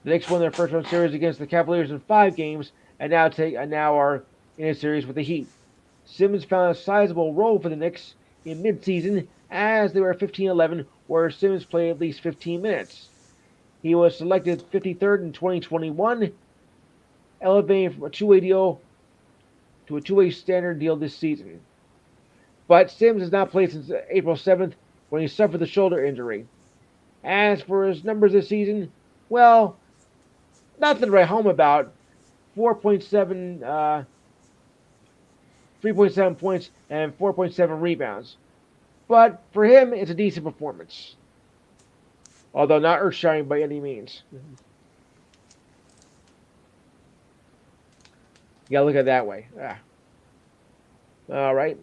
The Knicks won their first round series against the Cavaliers in 5 games and now are in a series with the Heat. Simmons found a sizable role for the Knicks in midseason as they were 15-11, where Simmons played at least 15 minutes. He was selected 53rd in 2021, elevating from a two-way deal to a two-way standard deal this season. But Sims has not played since April 7th when he suffered the shoulder injury. As for his numbers this season, well, nothing to write home about. 3.7 points and 4.7 rebounds. But for him, it's a decent performance. Although not earth-shattering by any means. You gotta look at it that way. All right.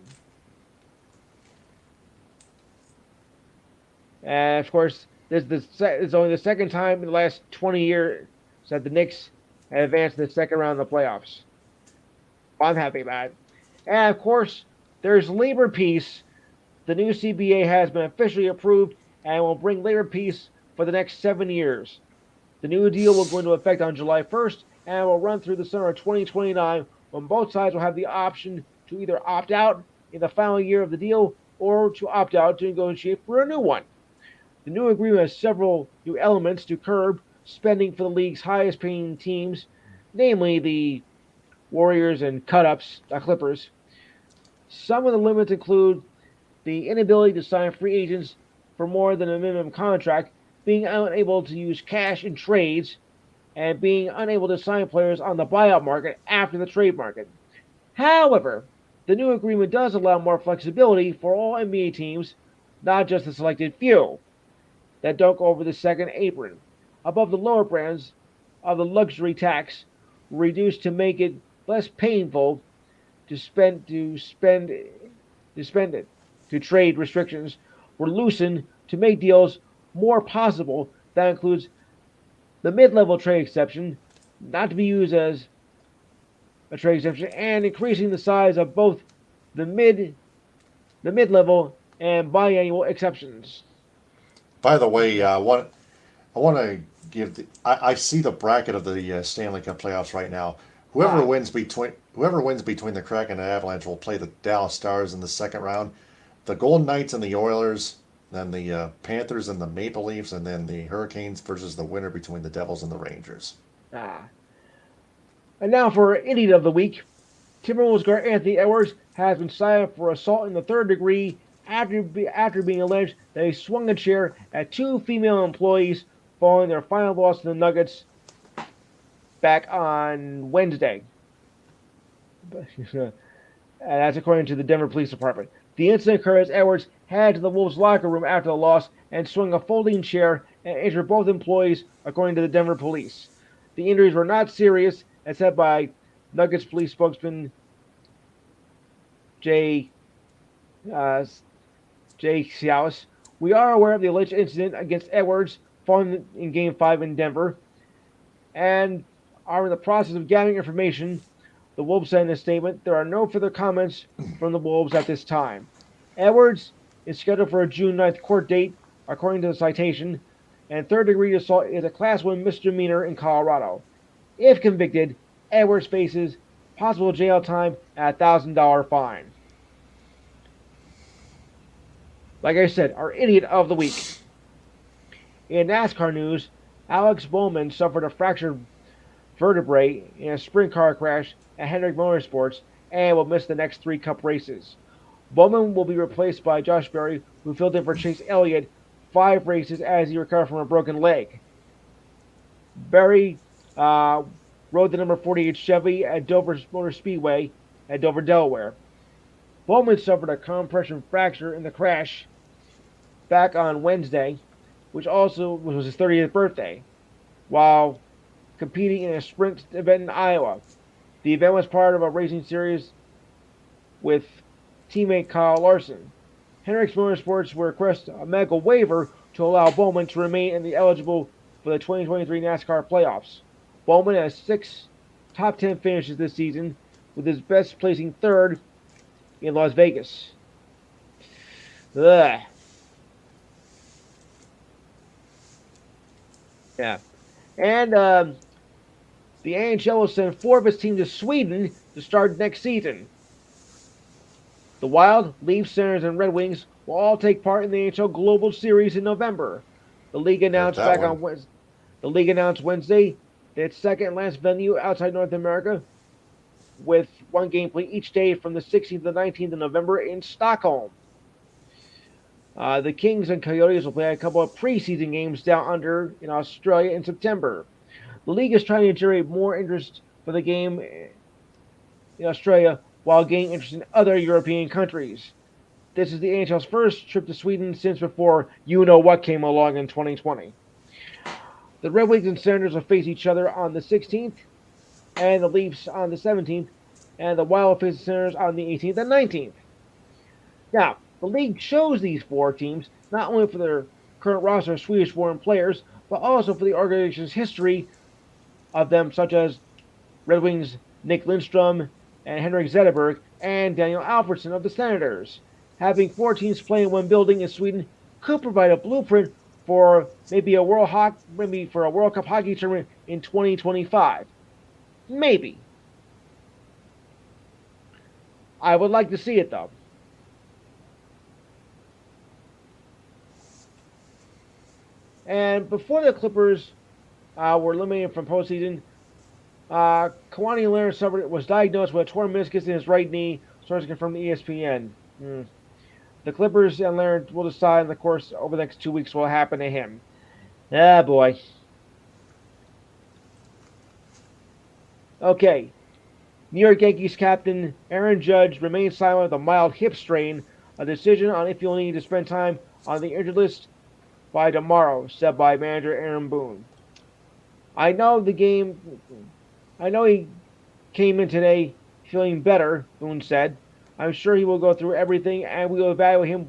And of course, this is only the second time in the last 20 years that the Knicks have advanced to the second round of the playoffs. I'm happy about it. And of course, there's labor peace. The new CBA has been officially approved and will bring labor peace for the next 7 years. The new deal will go into effect on July 1st and will run through the summer of 2029, when both sides will have the option to either opt out in the final year of the deal or to opt out to negotiate for a new one. The new agreement has several new elements to curb spending for the league's highest paying teams, namely the Warriors and Clippers. Some of the limits include the inability to sign free agents for more than a minimum contract, being unable to use cash in trades, and being unable to sign players on the buyout market after the trade market. However, the new agreement does allow more flexibility for all NBA teams, not just the selected few that don't go over the second apron. Above the lower brands of the luxury tax were reduced to make it less painful to spend it. To trade restrictions were loosened to make deals more possible. That includes the mid-level trade exception, not to be used as a trade exception, and increasing the size of both the mid-level, and biannual exceptions. By the way, I want to give I see the bracket of the Stanley Cup playoffs right now. Ah, Whoever wins between the Kraken and Avalanche will play the Dallas Stars in the second round. The Golden Knights and the Oilers, then the Panthers and the Maple Leafs, and then the Hurricanes versus the winner between the Devils and the Rangers. ah. And now for Idiot of the Week. Timberwolves guard Anthony Edwards has been cited for assault in the third degree after being alleged that he swung a chair at two female employees following their final loss to the Nuggets back on Wednesday. That's according to the Denver Police Department. The incident occurred as Edwards headed to the Wolves' locker room after the loss and swung a folding chair and injured both employees, according to the Denver Police. The injuries were not serious, as said by Nuggets police spokesman Jay Cialis. We are aware of the alleged incident against Edwards following in Game 5 in Denver and are in the process of gathering information. The Wolves said in a statement, there are no further comments from the Wolves at this time. Edwards is scheduled for a June 9th court date, according to the citation, and third-degree assault is a Class 1 misdemeanor in Colorado. If convicted, Edwards faces possible jail time and a $1,000 fine. Like I said, our Idiot of the Week. In NASCAR news, Alex Bowman suffered a fractured vertebrae in a sprint car crash at Hendrick Motorsports and will miss the next 3 Cup races. Bowman will be replaced by Josh Berry, who filled in for Chase Elliott 5 races as he recovered from a broken leg. Berry rode the number 48 Chevy at Dover Motor Speedway at Dover, Delaware. Bowman suffered a compression fracture in the crash back on Wednesday, which also was his 30th birthday, while competing in a sprint event in Iowa. The event was part of a racing series with teammate Kyle Larson. Hendricks Motorsports will request a medical waiver to allow Bowman to remain eligible for the 2023 NASCAR playoffs. Bowman has 6 top 10 finishes this season, with his best placing third in Las Vegas. Ugh. Yeah. And the NHL will send 4 of its teams to Sweden to start next season. The Wild, Leafs, Senators, and Red Wings will all take part in the NHL Global Series in November. The league announced Wednesday its second and last venue outside North America, with 1 game play each day from the 16th to the 19th of November in Stockholm. The Kings and Coyotes will play a couple of preseason games down under in Australia in September. The league is trying to generate more interest for the game in Australia while gaining interest in other European countries. This is the NHL's first trip to Sweden since before you-know-what came along in 2020. The Red Wings and Senators will face each other on the 16th, and the Leafs on the 17th, and the Wild will face the Senators on the 18th and 19th. Now, the league chose these 4 teams not only for their current roster of Swedish-born players, but also for the organization's history of them, such as Red Wings' Nick Lindstrom and Henrik Zetterberg, and Daniel Alfredsson of the Senators. Having 4 teams play in one building in Sweden could provide a blueprint for maybe a World Cup hockey tournament in 2025. Maybe. I would like to see it, though. And before the Clippers were eliminated from postseason, Kawhi Leonard was diagnosed with a torn meniscus in his right knee, sources confirmed to ESPN. The Clippers and Leonard will decide in the course over the next 2 weeks what will happen to him. Ah, boy. Okay. New York Yankees captain Aaron Judge remains silent with a mild hip strain, a decision on if he'll need to spend time on the injured list by tomorrow, said by manager Aaron Boone. I know he came in today feeling better, Boone said. I'm sure he will go through everything and we will evaluate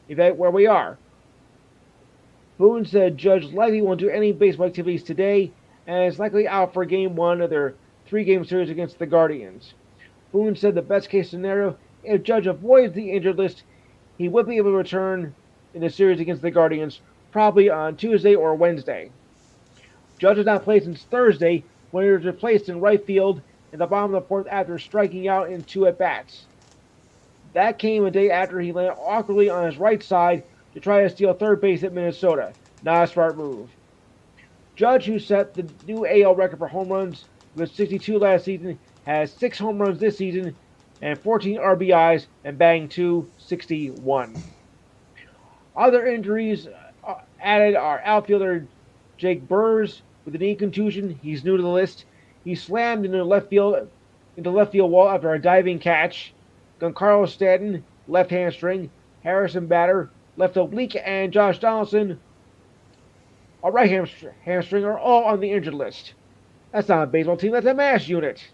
where we are. Boone said Judge likely won't do any baseball activities today and is likely out for Game 1 of their 3-game series against the Guardians. Boone said the best case scenario If Judge avoids the injured list, he would be able to return in the series against the Guardians, probably on Tuesday or Wednesday. Judge has not played since Thursday when he was replaced in right field in the bottom of the fourth after striking out in two at bats. That came a day after he landed awkwardly on his right side to try to steal third base at Minnesota. Not a smart move. Judge, who set the new AL record for home runs with 62 last season, has 6 home runs this season and 14 RBIs and batting .261. Other injuries added are outfielder Jake Burrs with a knee contusion. He's new to the list. He slammed into left field wall after a diving catch. Giancarlo Stanton, left hamstring. Harrison Bader, left oblique, and Josh Donaldson, a right hamstring, are all on the injured list. That's not a baseball team, that's a MASH unit.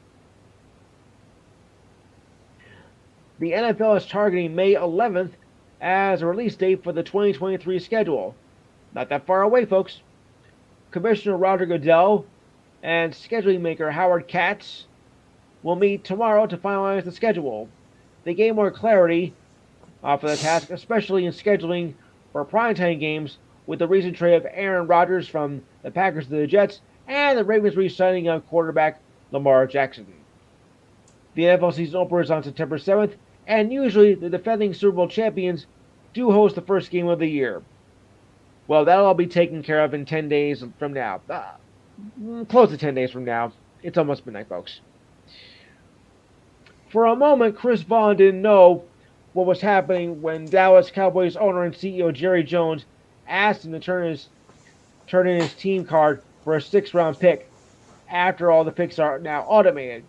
The NFL is targeting May 11th as a release date for the 2023 schedule. Not that far away, folks. Commissioner Roger Goodell and scheduling maker Howard Katz will meet tomorrow to finalize the schedule. They gain more clarity for the task, especially in scheduling for primetime games with the recent trade of Aaron Rodgers from the Packers to the Jets and the Ravens re-signing of quarterback Lamar Jackson. The NFL season opener is on September 7th, and usually the defending Super Bowl champions do host the first game of the year. Well, that'll all be taken care of in 10 days from now. Close to 10 days from now. It's almost midnight, folks. For a moment, Chris Vaughn didn't know what was happening when Dallas Cowboys owner and CEO Jerry Jones asked him to turn in his team card for a 6th-round pick after all the picks are now automated.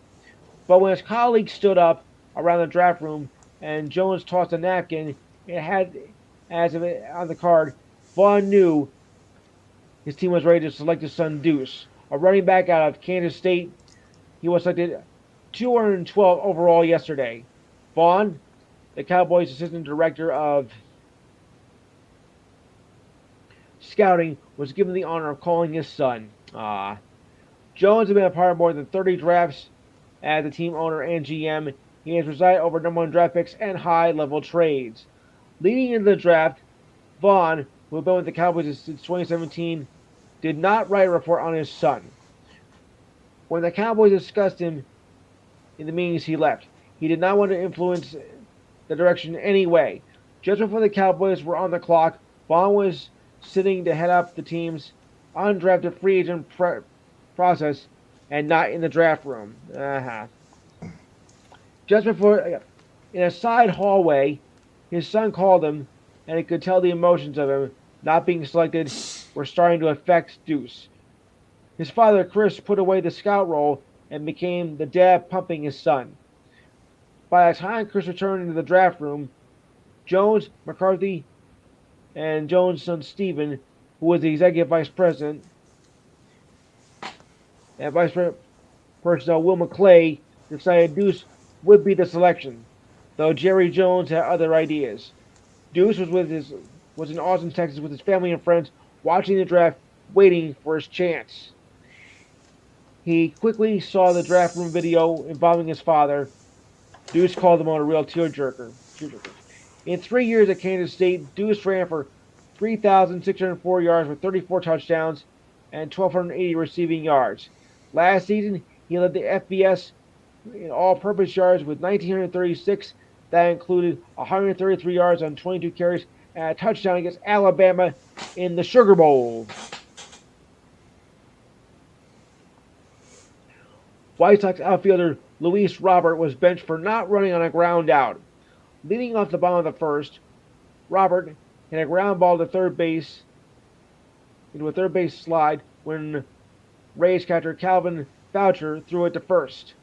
But when his colleagues stood up around the draft room and Jones tossed a napkin it had as of it on the card, Vaughn knew his team was ready to select his son Deuce, a running back out of Kansas State. He was selected 212 overall yesterday. Vaughn, the Cowboys' assistant director of scouting, was given the honor of calling his son. Jones has been a part of more than 30 drafts as a team owner and GM. He has presided over number 1 draft picks and high-level trades. Leading into the draft, Vaughn, who had been with the Cowboys since 2017, did not write a report on his son. When the Cowboys discussed him in the meetings, he left. He did not want to influence the direction in any way. Just before the Cowboys were on the clock, Vaughn was sitting to head up the team's undrafted free agent process and not in the draft room. Just before, in a side hallway, his son called him, and he could tell the emotions of him not being selected were starting to affect Deuce. His father, Chris, put away the scout role and became the dad pumping his son. By the time Chris returned into the draft room, Jones, McCarthy, and Jones' son Stephen, who was the executive vice president, and vice personnel Will McClay, decided Deuce would be the selection, though Jerry Jones had other ideas. Deuce was in Austin, Texas with his family and friends, watching the draft, waiting for his chance. He quickly saw the draft room video involving his father. Deuce called him on a real tearjerker. In 3 years at Kansas State, Deuce ran for 3,604 yards with 34 touchdowns and 1,280 receiving yards. Last season, he led the FBS in all-purpose yards with 1,936. That included 133 yards on 22 carries and a touchdown against Alabama in the Sugar Bowl. White Sox outfielder Luis Robert was benched for not running on a ground out. Leading off the bottom of the first, Robert hit a ground ball to third base into a third base slide when Rays catcher Calvin Foucher threw it to first.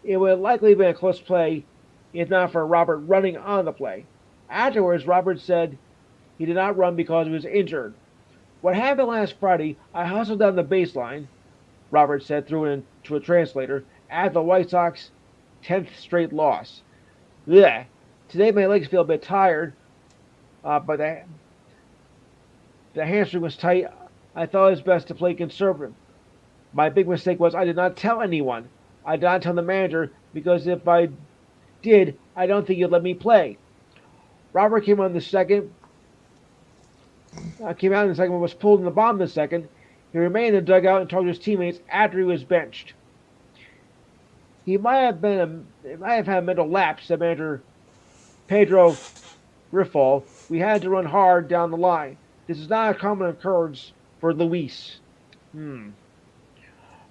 It would likely have been a close play if not for Robert running on the play. Afterwards, Robert said he did not run because he was injured. What happened last Friday, I hustled down the baseline, Robert said through it to a translator, after the White Sox 10th straight loss. Blech. Today my legs feel a bit tired, but the hamstring was tight. I thought it was best to play conservative. My big mistake was I did not tell anyone. I did not tell the manager because if I did, I don't think you'd let me play. Robert came out in the second, but was pulled in the bottom of the second. He remained in the dugout and talked to his teammates after he was benched. He might have had a mental lapse, said manager Pedro Griffal. We had to run hard down the line. This is not a common occurrence for Luis.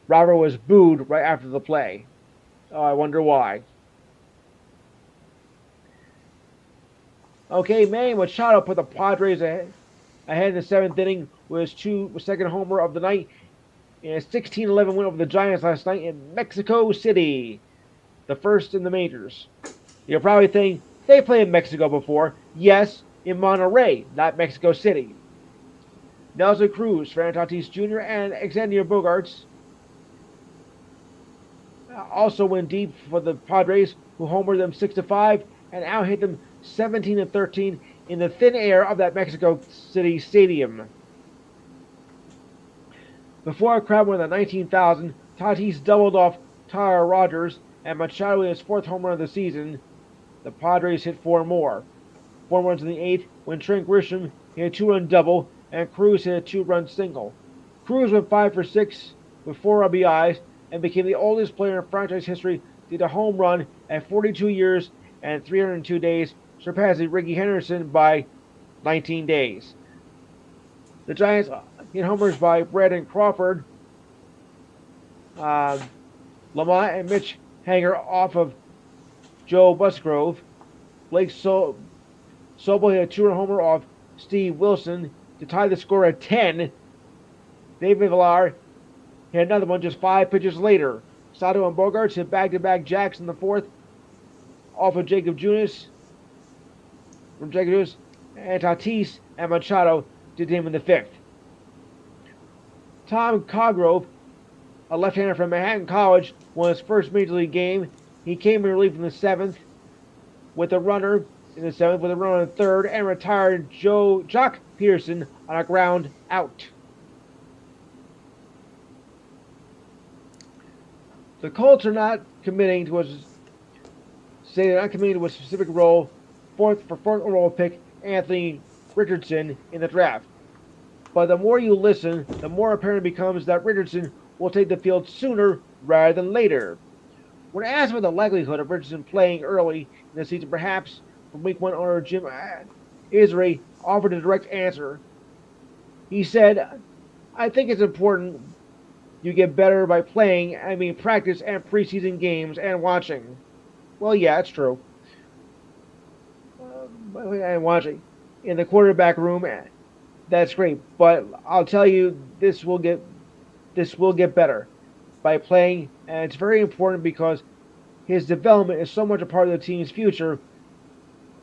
Robert was booed right after the play. Oh, I wonder why. Okay, Manny Machado put the Padres ahead in the seventh inning with his second homer of the night in a 16-11 win over the Giants last night in Mexico City, the first in the majors. You're probably thinking, they played in Mexico before. Yes, in Monterrey, not Mexico City. Nelson Cruz, Fernando Tatis Jr., and Xander Bogaerts also went deep for the Padres, who homered them 6-5 and out-hit them 17-13 in the thin air of that Mexico City stadium. Before a crowd more than 19,000, Tatis doubled off Tyler Rogers and Machado in his fourth home run of the season. The Padres hit four more. 4 runs in the eighth when Trent Grisham hit a 2-run double and Cruz hit a 2-run single. Cruz went 5 for 6 with 4 RBIs and became the oldest player in franchise history to hit a home run at 42 years and 302 days, surpassing Rickey Henderson by 19 days. The Giants hit homers by Brandon Crawford, Lamont and Mitch Hanger off of Joe Musgrove. Blake Sobel hit a 2-run homer off Steve Wilson to tie the score at 10. David Villar hit another one just 5 pitches later. Sato and Bogaerts hit back-to-back jacks in the fourth off of Jacob Junis, and Tatis and Machado did him in the fifth. Tom Cosgrove, a left-hander from Manhattan College, won his first major league game. He came in relief in the seventh with a runner in the seventh with a runner in the third and retired Jock Peterson on a ground out. The Colts are not committing to a specific role for fourth overall pick Anthony Richardson in the draft. But the more you listen, the more apparent it becomes that Richardson will take the field sooner rather than later. When asked about the likelihood of Richardson playing early in the season, perhaps from Week 1 owner Jim Irsay offered a direct answer. He said, I think it's important you get better by playing, practice and preseason games and watching. Well, yeah, it's true. And watching. In the quarterback room, that's great. But I'll tell you, this will get better by playing, and it's very important because his development is so much a part of the team's future.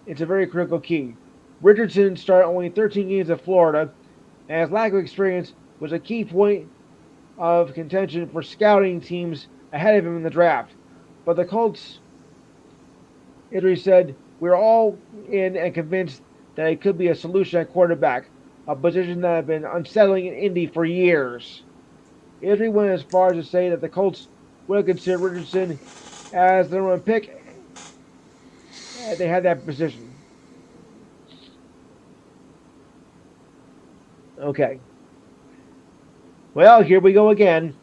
It's a very critical key. Richardson started only 13 games at Florida, and his lack of experience was a key point of contention for scouting teams ahead of him in the draft. But the Colts, Idris said, we're all in and convinced that it could be a solution at quarterback, a position that had been unsettling in Indy for years. Idris went as far as to say that the Colts would consider Richardson as the number one pick. They had that position. Okay. Well, here we go again.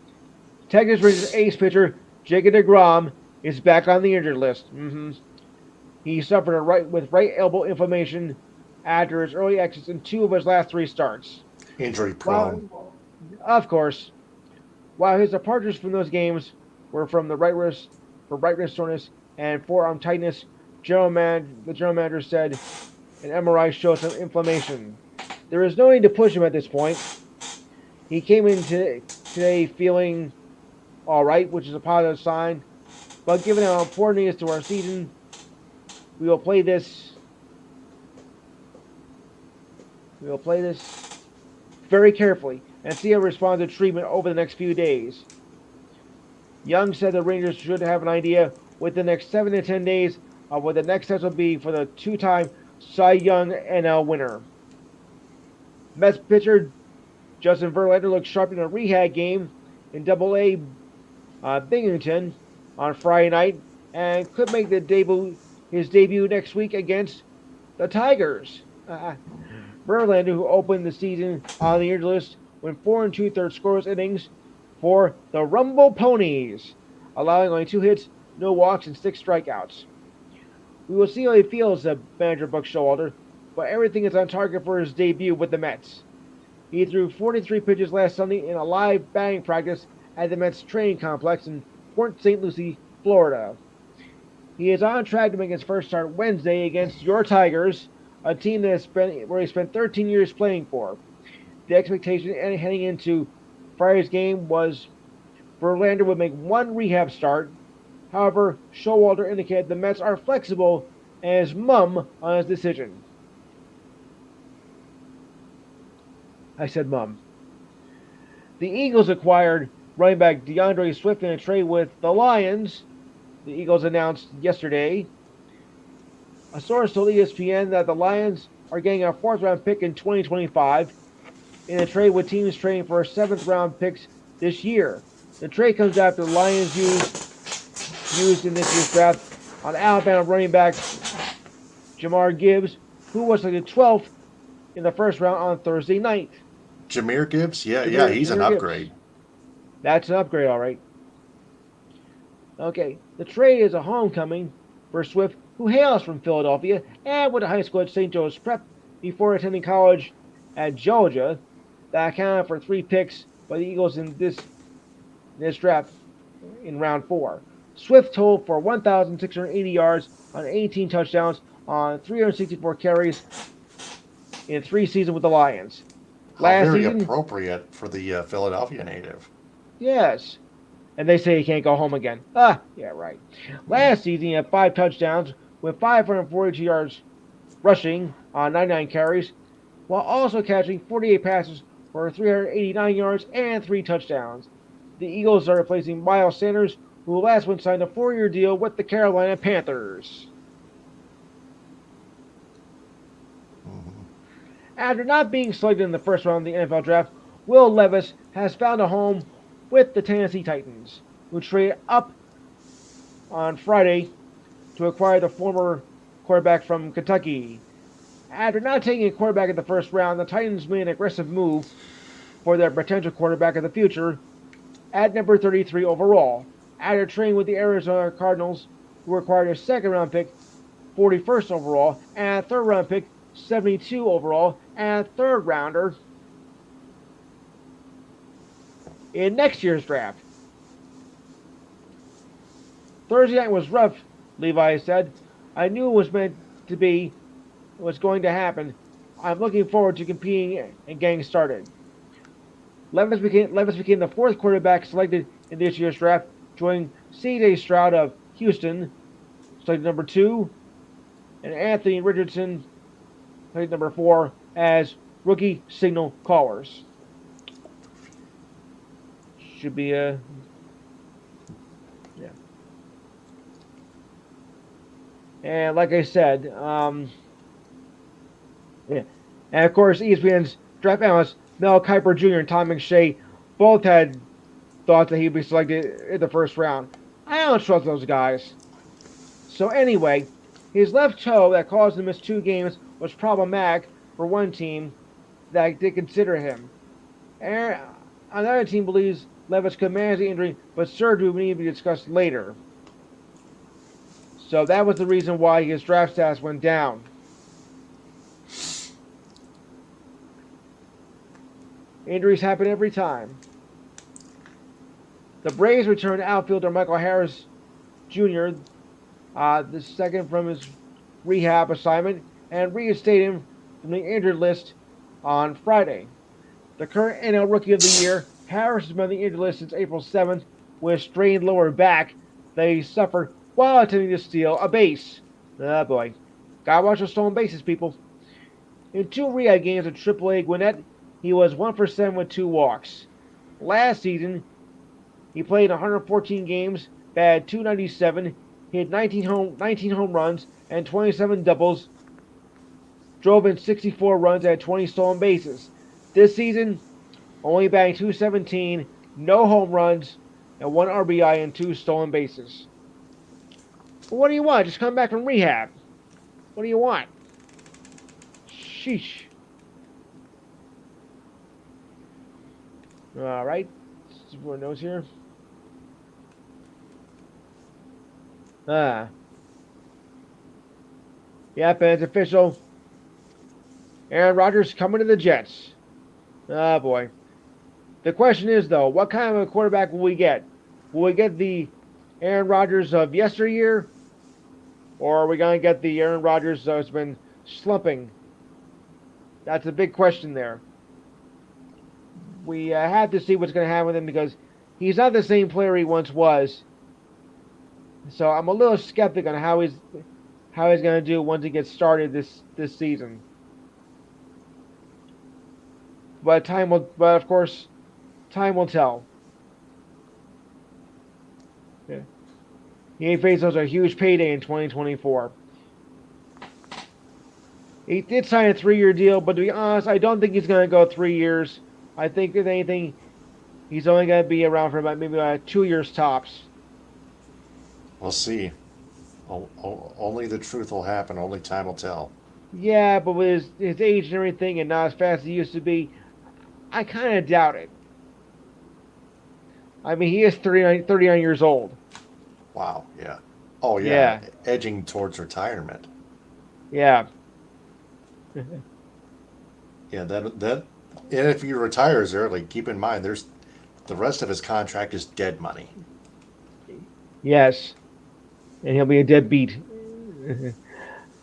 Texas Rangers ace pitcher Jacob deGrom is back on the injured list. He suffered with right elbow inflammation after his early exits in 2 of his last 3 starts. Injury prone. Of course. While his departures from those games were from the right wrist soreness and forearm tightness, the general manager said an MRI showed some inflammation. There is no need to push him at this point. He came in today feeling all right, which is a positive sign. But given how important he is to our season, we will play this very carefully and see how he responds to treatment over the next few days. Young said the Rangers should have an idea within the next 7 to 10 days of what the next steps will be for the 2-time Cy Young NL winner. Mets pitcher Justin Verlander looked sharp in a rehab game in Double-A Binghamton on Friday night. and could make his debut next week against the Tigers. Verlander, who opened the season on the injured list, went 4 and 2/3 scoreless innings for the Rumble Ponies, allowing only 2 hits, no walks, and 6 strikeouts. We will see how he feels, said manager Buck Showalter, but everything is on target for his debut with the Mets. He threw 43 pitches last Sunday in a live batting practice at the Mets training complex in Port St. Lucie, Florida. He is on track to make his first start Wednesday against your Tigers, a team where he spent 13 years playing for. The expectation heading into Friday's game was Verlander would make one rehab start. However, Showalter indicated the Mets are flexible and is mum on his decision. I said mum. The Eagles acquired running back DeAndre Swift in a trade with the Lions. The Eagles announced yesterday. A source told ESPN that the Lions are getting a 4th-round pick in 2025 in a trade with teams trading for 7th-round picks this year. The trade comes after the Lions used in this year's draft on Alabama running back Jahmyr Gibbs, who was selected 12th in the first round on Thursday night. Jahmyr Gibbs? Yeah, he's an upgrade. Gibbs. That's an upgrade, all right. Okay, the trade is a homecoming for Swift, who hails from Philadelphia and went to high school at St. Joe's Prep before attending college at Georgia. That accounted for 3 picks by the Eagles in this draft in round 4. Swift totaled for 1,680 yards on 18 touchdowns on 364 carries in 3 seasons with the Lions. Very appropriate for the Philadelphia native. Yes. And they say he can't go home again. Yeah, right. Last season, he had 5 touchdowns with 542 yards rushing on 99 carries, while also catching 48 passes for 389 yards and 3 touchdowns. The Eagles are replacing Miles Sanders, who last one signed a 4-year deal with the Carolina Panthers. After not being selected in the first round of the NFL draft, Will Levis has found a home with the Tennessee Titans, who traded up on Friday to acquire the former quarterback from Kentucky. After not taking a quarterback in the first round, the Titans made an aggressive move for their potential quarterback of the future at number 33 overall. After trading with the Arizona Cardinals, who acquired a 2nd-round pick, 41st overall, and a 3rd-round pick, 72 overall, and a 3rd-rounder in next year's draft. Thursday night was rough, Levi said. I knew it was meant to be, it was going to happen. I'm looking forward to competing and getting started. Levis became the 4th quarterback selected in this year's draft, joining C.J. Stroud of Houston, selected number 2, and Anthony Richardson, selected number 4, as rookie signal callers. Should be yeah. And like I said, yeah. And of course, ESPN's draft analysts Mel Kiper Jr. and Tom McShay both had thought that he'd be selected in the first round. I don't trust those guys. So anyway, his left toe that caused him to miss 2 games was problematic for one team that did consider him. And another team believes Levis could manage the injury, but surgery would need to be discussed later. So that was the reason why his draft status went down. Injuries happen every time. The Braves returned outfielder Michael Harris Jr., the second from his rehab assignment, and reinstated him from the injured list on Friday. The current NL Rookie of the Year, Harris has been on the injured list since April 7th with a strained lower back that he suffered while attempting to steal a base. Oh boy. Gotta watch those stolen bases, people. In 2 rehab games at AAA Gwinnett, he was 1 for 7 with 2 walks. Last season, he played 114 games, batted .297, hit 19 home runs and 27 doubles, drove in 64 runs and 20 stolen bases. This season, only batting .217, no home runs, and 1 RBI and 2 stolen bases. What do you want? Just come back from rehab. What do you want? Sheesh. All right. See what knows here. Ah. Yep, and it's official. Aaron Rodgers coming to the Jets. Oh boy. The question is though, what kind of a quarterback will we get? Will we get the Aaron Rodgers of yesteryear, or are we going to get the Aaron Rodgers that's been slumping? That's a big question there. We have to see what's going to happen with him because he's not the same player he once was. So I'm a little skeptic on how he's going to do once he gets started this season. But of course, time will tell. Yeah. He faces a huge payday in 2024. He did sign a 3-year deal, but to be honest, I don't think he's going to go 3 years. I think if anything, he's only going to be around for maybe 2 years tops. We'll see. Only the truth will happen. Only time will tell. Yeah, but with his age and everything and not as fast as he used to be, I kind of doubt it. I mean, he is 39 years old. Wow. Yeah. Oh yeah. Edging towards retirement. Yeah. Yeah. That. And if he retires early, keep in mind there's the rest of his contract is dead money. Yes. And he'll be a deadbeat.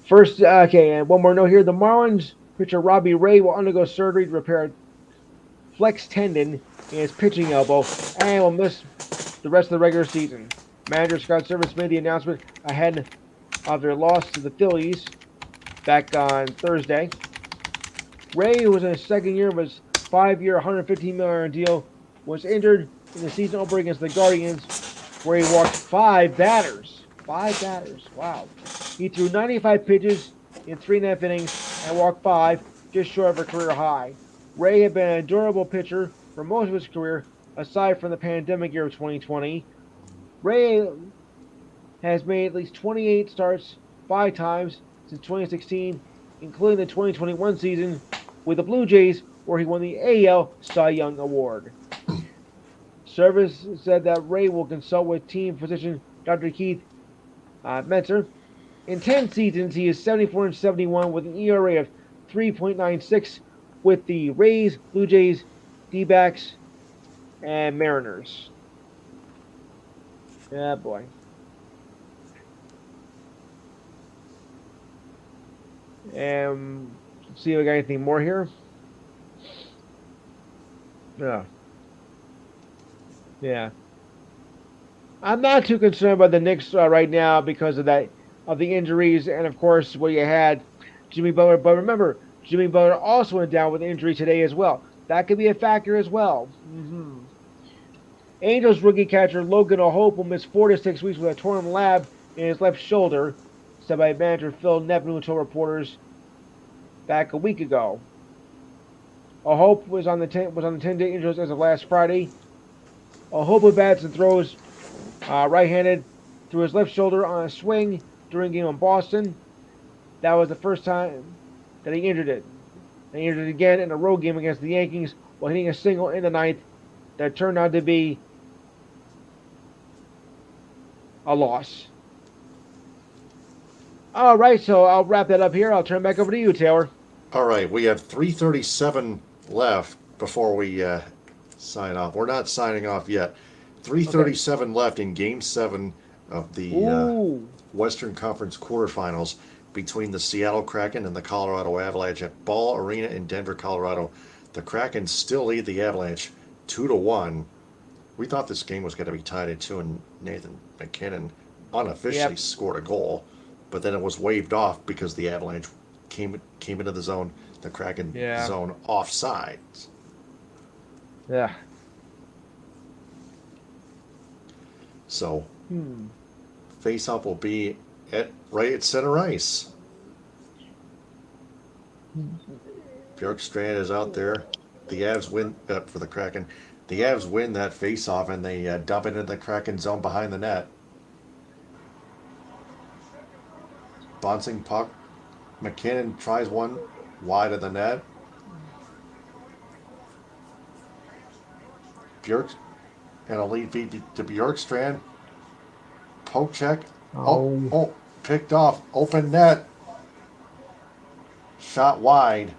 First, okay, and one more note here. The Marlins pitcher Robbie Ray will undergo surgery to repair a flex tendon in his pitching elbow and will miss the rest of the regular season. Manager Scott Service made the announcement ahead of their loss to the Phillies back on Thursday. Ray, who was in his second year of his 5-year, $115 million deal, was injured in the season opener against the Guardians, where he walked 5 batters. 5 batters. Wow. He threw 95 pitches in 3.5 innings and walked 5, just short of a career high. Ray had been a durable pitcher for most of his career, aside from the pandemic year of 2020. Ray has made at least 28 starts 5 times since 2016, including the 2021 season with the Blue Jays, where he won the AL Cy Young Award. Service said that Ray will consult with team physician Dr. Keith Metzer. In 10 seasons, he is 74-71 with an ERA of 3.96 with the Rays, Blue Jays, D-backs, and Mariners. Yeah, boy. Let's see if we got anything more here. Yeah. Yeah. I'm not too concerned about the Knicks right now because of the injuries and of course what you had Jimmy Butler. But remember, Jimmy Butler also went down with injury today as well. That could be a factor as well. Mm-hmm. Angels rookie catcher Logan O'Hoppe will miss 4 to 6 weeks with a torn labrum in his left shoulder, said by manager Phil Nevin, who told reporters back a week ago. O'Hoppe was on the 10-day injury list as of last Friday. O'Hoppe bats and throws right-handed through his left shoulder on a swing during a game in Boston. That was the first time that he injured it. And he injured it again in a road game against the Yankees while hitting a single in the ninth that turned out to be a loss. All right, so I'll wrap that up here. I'll turn it back over to you, Taylor. All right, we have 3:37 left before we sign off. We're not signing off yet. 3:37 left in Game 7 of the Western Conference quarterfinals between the Seattle Kraken and the Colorado Avalanche at Ball Arena in Denver, Colorado. The Kraken still lead the Avalanche 2-1. We thought this game was going to be tied at 2, and Nathan McKinnon unofficially scored a goal, but then it was waved off because the Avalanche came into the zone, the Kraken zone offside. Yeah. So, face-off will be right at center ice. Bjorkstrand is out there. The Avs win for the Kraken. The Avs win that face-off, and they dump it into the Kraken zone behind the net. Bouncing puck. McKinnon tries one wide of the net. Bjork and a lead feed to Bjorkstrand. Poke check. Oh, Picked off. Open net. Shot wide.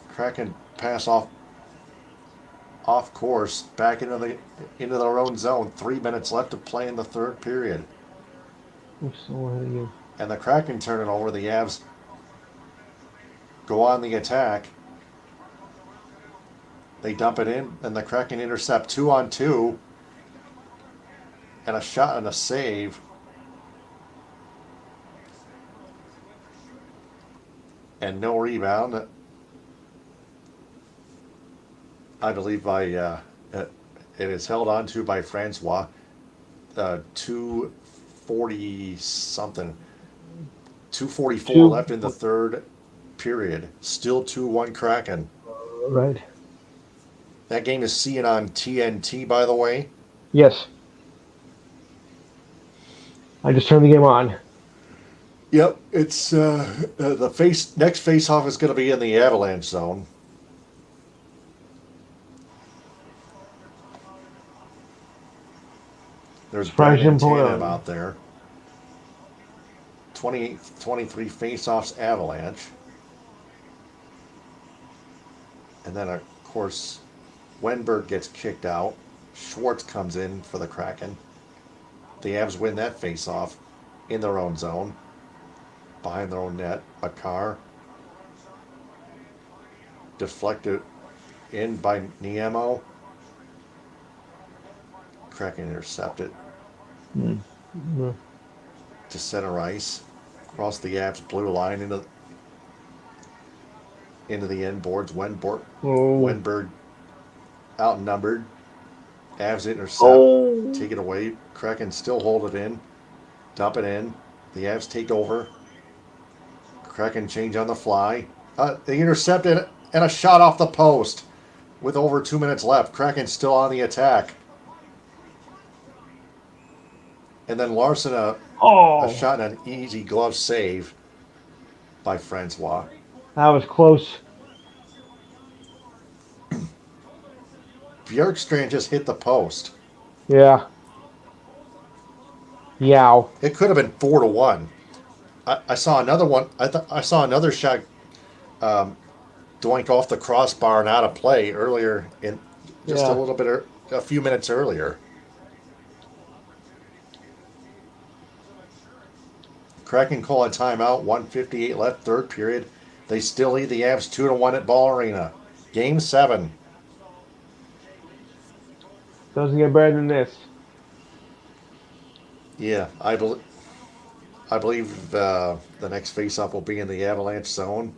Kraken pass off course back into their own zone. 3 minutes left to play in the third period. I'm so ahead of you. And the Kraken turn it over. The Avs go on the attack. They dump it in, and the Kraken intercept 2-on-2. And a shot and a save. And no rebound. I believe it is held on to by Francois. 2:40 something. 2:44 left in the third period. Still 2-1 Kraken. Right. That game is seen on TNT, by the way. Yes. I just turned the game on. Yep, it's the next face-off is going to be in the Avalanche zone. There's Brandon Tanev out there. 23 face-offs Avalanche. And then, of course, Wenberg gets kicked out. Schwartz comes in for the Kraken. The Avs win that face-off in their own zone. Behind their own net. A car. Deflected in by Niemo. Kraken intercepted. Mm-hmm. To center ice. Across the Avs blue line into the end boards. Wenberg outnumbered. Avs intercept. Take it away. Kraken still hold it in. Dump it in. The Avs take over. Kraken change on the fly. They intercept it and a shot off the post with over 2 minutes left. Kraken still on the attack. And then Larson a shot and an easy glove save by Francois. That was close. Bjorkstrand just hit the post. Yeah. Yow. It could have been 4-1. I saw another one. I saw another shot doink off the crossbar and out of play earlier in just a few minutes earlier. Kraken call a timeout. 1:58 left, third period. They still lead the Avs 2-1 at Ball Arena. Game 7. Doesn't get better than this. Yeah, I believe the next face-off will be in the Avalanche zone.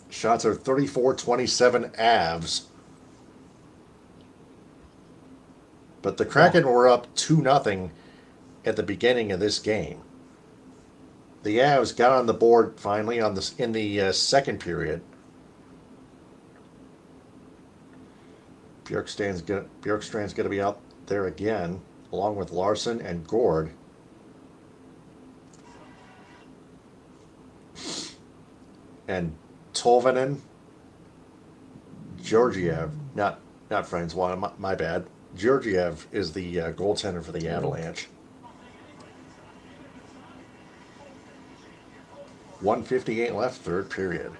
Shots are 34-27 Avs. But the Kraken were up 2-0 at the beginning of this game. The Avs got on the board finally in the second period. Bjorkstrand's going to be out there again, along with Larson and Gord. And Tolvanen, Georgiev, not Francois, my bad. Georgiev is the goaltender for the Avalanche. 1:58 left, third period.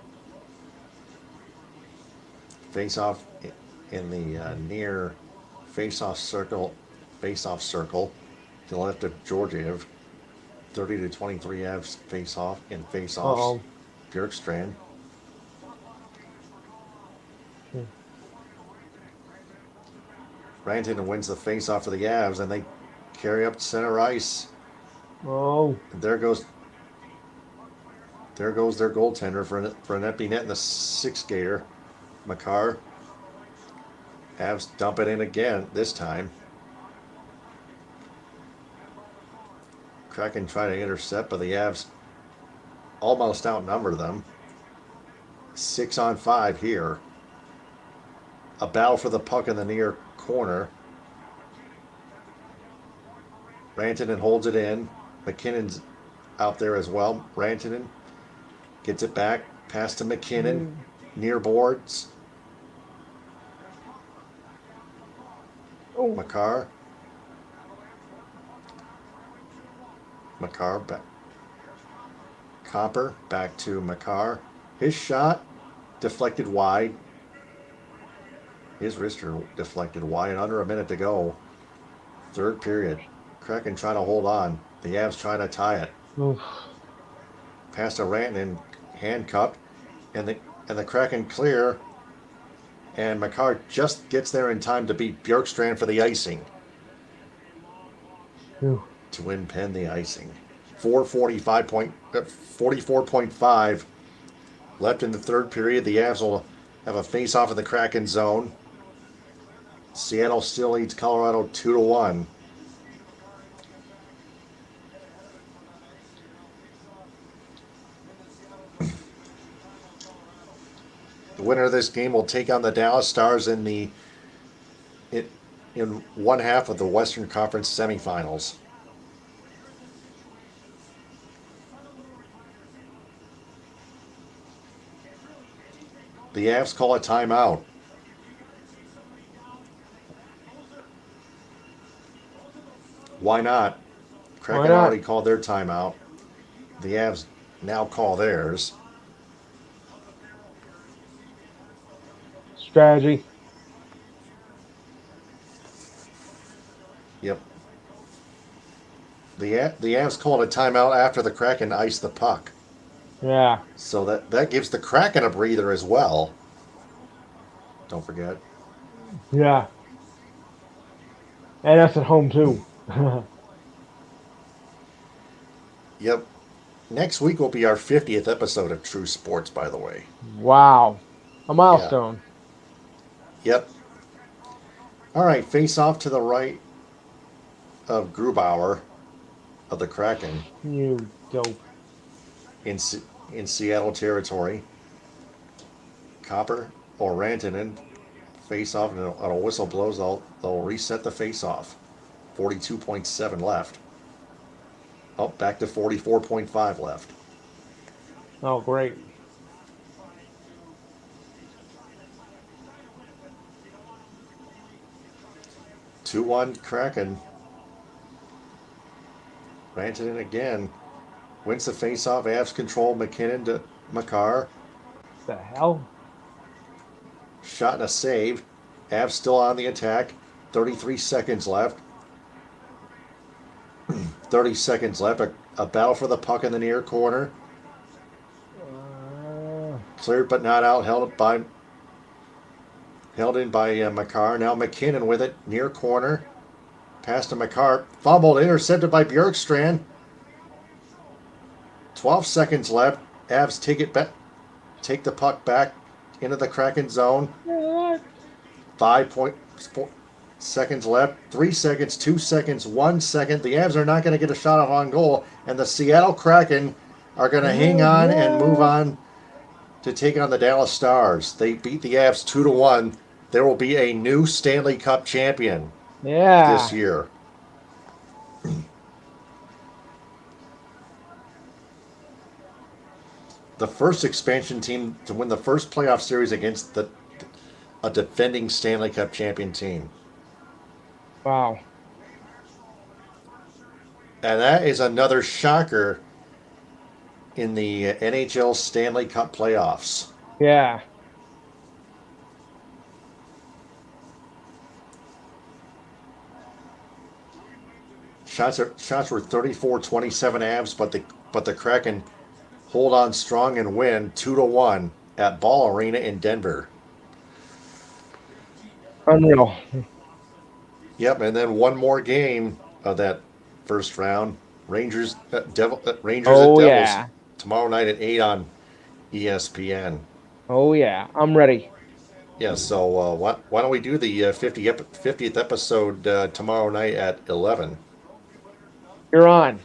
Face-off in the near face-off circle to the left of Georgiev. 30-23 Avs face-off in face-offs. Bjorkstrand. Rantanen wins the face-off for the Avs, and they carry up to center ice. And there goes their goaltender for an empty net in the sixth skater. Makar. Avs dump it in again this time. Kraken try to intercept, but the Avs almost outnumber them. 6-on-5 here. A battle for the puck in the near corner. Rantanen holds it in. McKinnon's out there as well. Rantanen gets it back. Pass to McKinnon. Near boards. Oh, Makar. Makar back. Copper back to Makar. His shot deflected wide. His wrister deflected wide. Under a minute to go. Third period. Kraken trying to hold on. The Avs trying to tie it. oof. Pass to Rantanen, handcuffed, and the Kraken clear. And Makar just gets there in time to beat Bjorkstrand for the icing. Oof. To win Penn the icing. 44.5 left in the third period. The Avs will have a face-off in the Kraken zone. Seattle still leads Colorado 2-1. The winner of this game will take on the Dallas Stars in one half of the Western Conference semifinals. The Avs call a timeout. Why not? Kraken not? already called their timeout. The Avs now call theirs. Strategy. Yep. The Avs called a timeout after the Kraken iced the puck. Yeah. So that gives the Kraken a breather as well. Don't forget. Yeah. And that's at home too. Yep. Next week will be our 50th episode of True Sports, by the way. Wow. A Yeah. milestone. Yep. All right, face off to the right of Grubauer of the Kraken You dope. in Seattle territory. Copper or Rantanen face off, and a whistle blows. They'll reset the face off. 42.7 left. Oh, back to 44.5 left. Oh, great. Two one Kraken. Rantanen again wins the face-off. Avs control. McKinnon to Makar. The hell? Shot and a save. Avs still on the attack. 33 seconds left. 30 seconds left. A battle for the puck in the near corner. Cleared but not out. Held in by Makar. Now McKinnon with it. Near corner. Pass to Makar. Fumbled. Intercepted by Bjorkstrand. 12 seconds left. Avs take the puck back into the Kraken zone. 5.4 seconds left. 3 seconds, 2 seconds, 1 second. The Avs are not going to get a shot off on goal, and the Seattle Kraken are going to hang on and move on to take on the Dallas Stars. They beat the Avs 2-1. There will be a new Stanley Cup champion this year. The first expansion team to win the first playoff series against a defending Stanley Cup champion team. Wow. And that is another shocker in the NHL Stanley Cup playoffs. Yeah. Shots were 34-27 Avs, but the Kraken hold on strong and win 2-1 at Ball Arena in Denver. Unreal. Yep, and then one more game of that first round. Rangers at Devils tomorrow night at 8 on ESPN. Oh yeah, I'm ready. Yeah, so why don't we do the 50th episode tomorrow night at 11? You're on.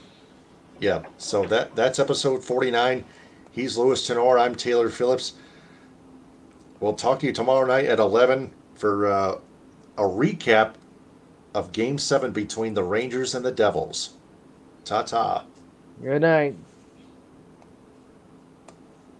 Yeah, so that's episode 49. He's Louis Tenor. I'm Taylor Phillips. We'll talk to you tomorrow night at 11 for a recap of Game 7 between the Rangers and the Devils. Ta ta. Good night.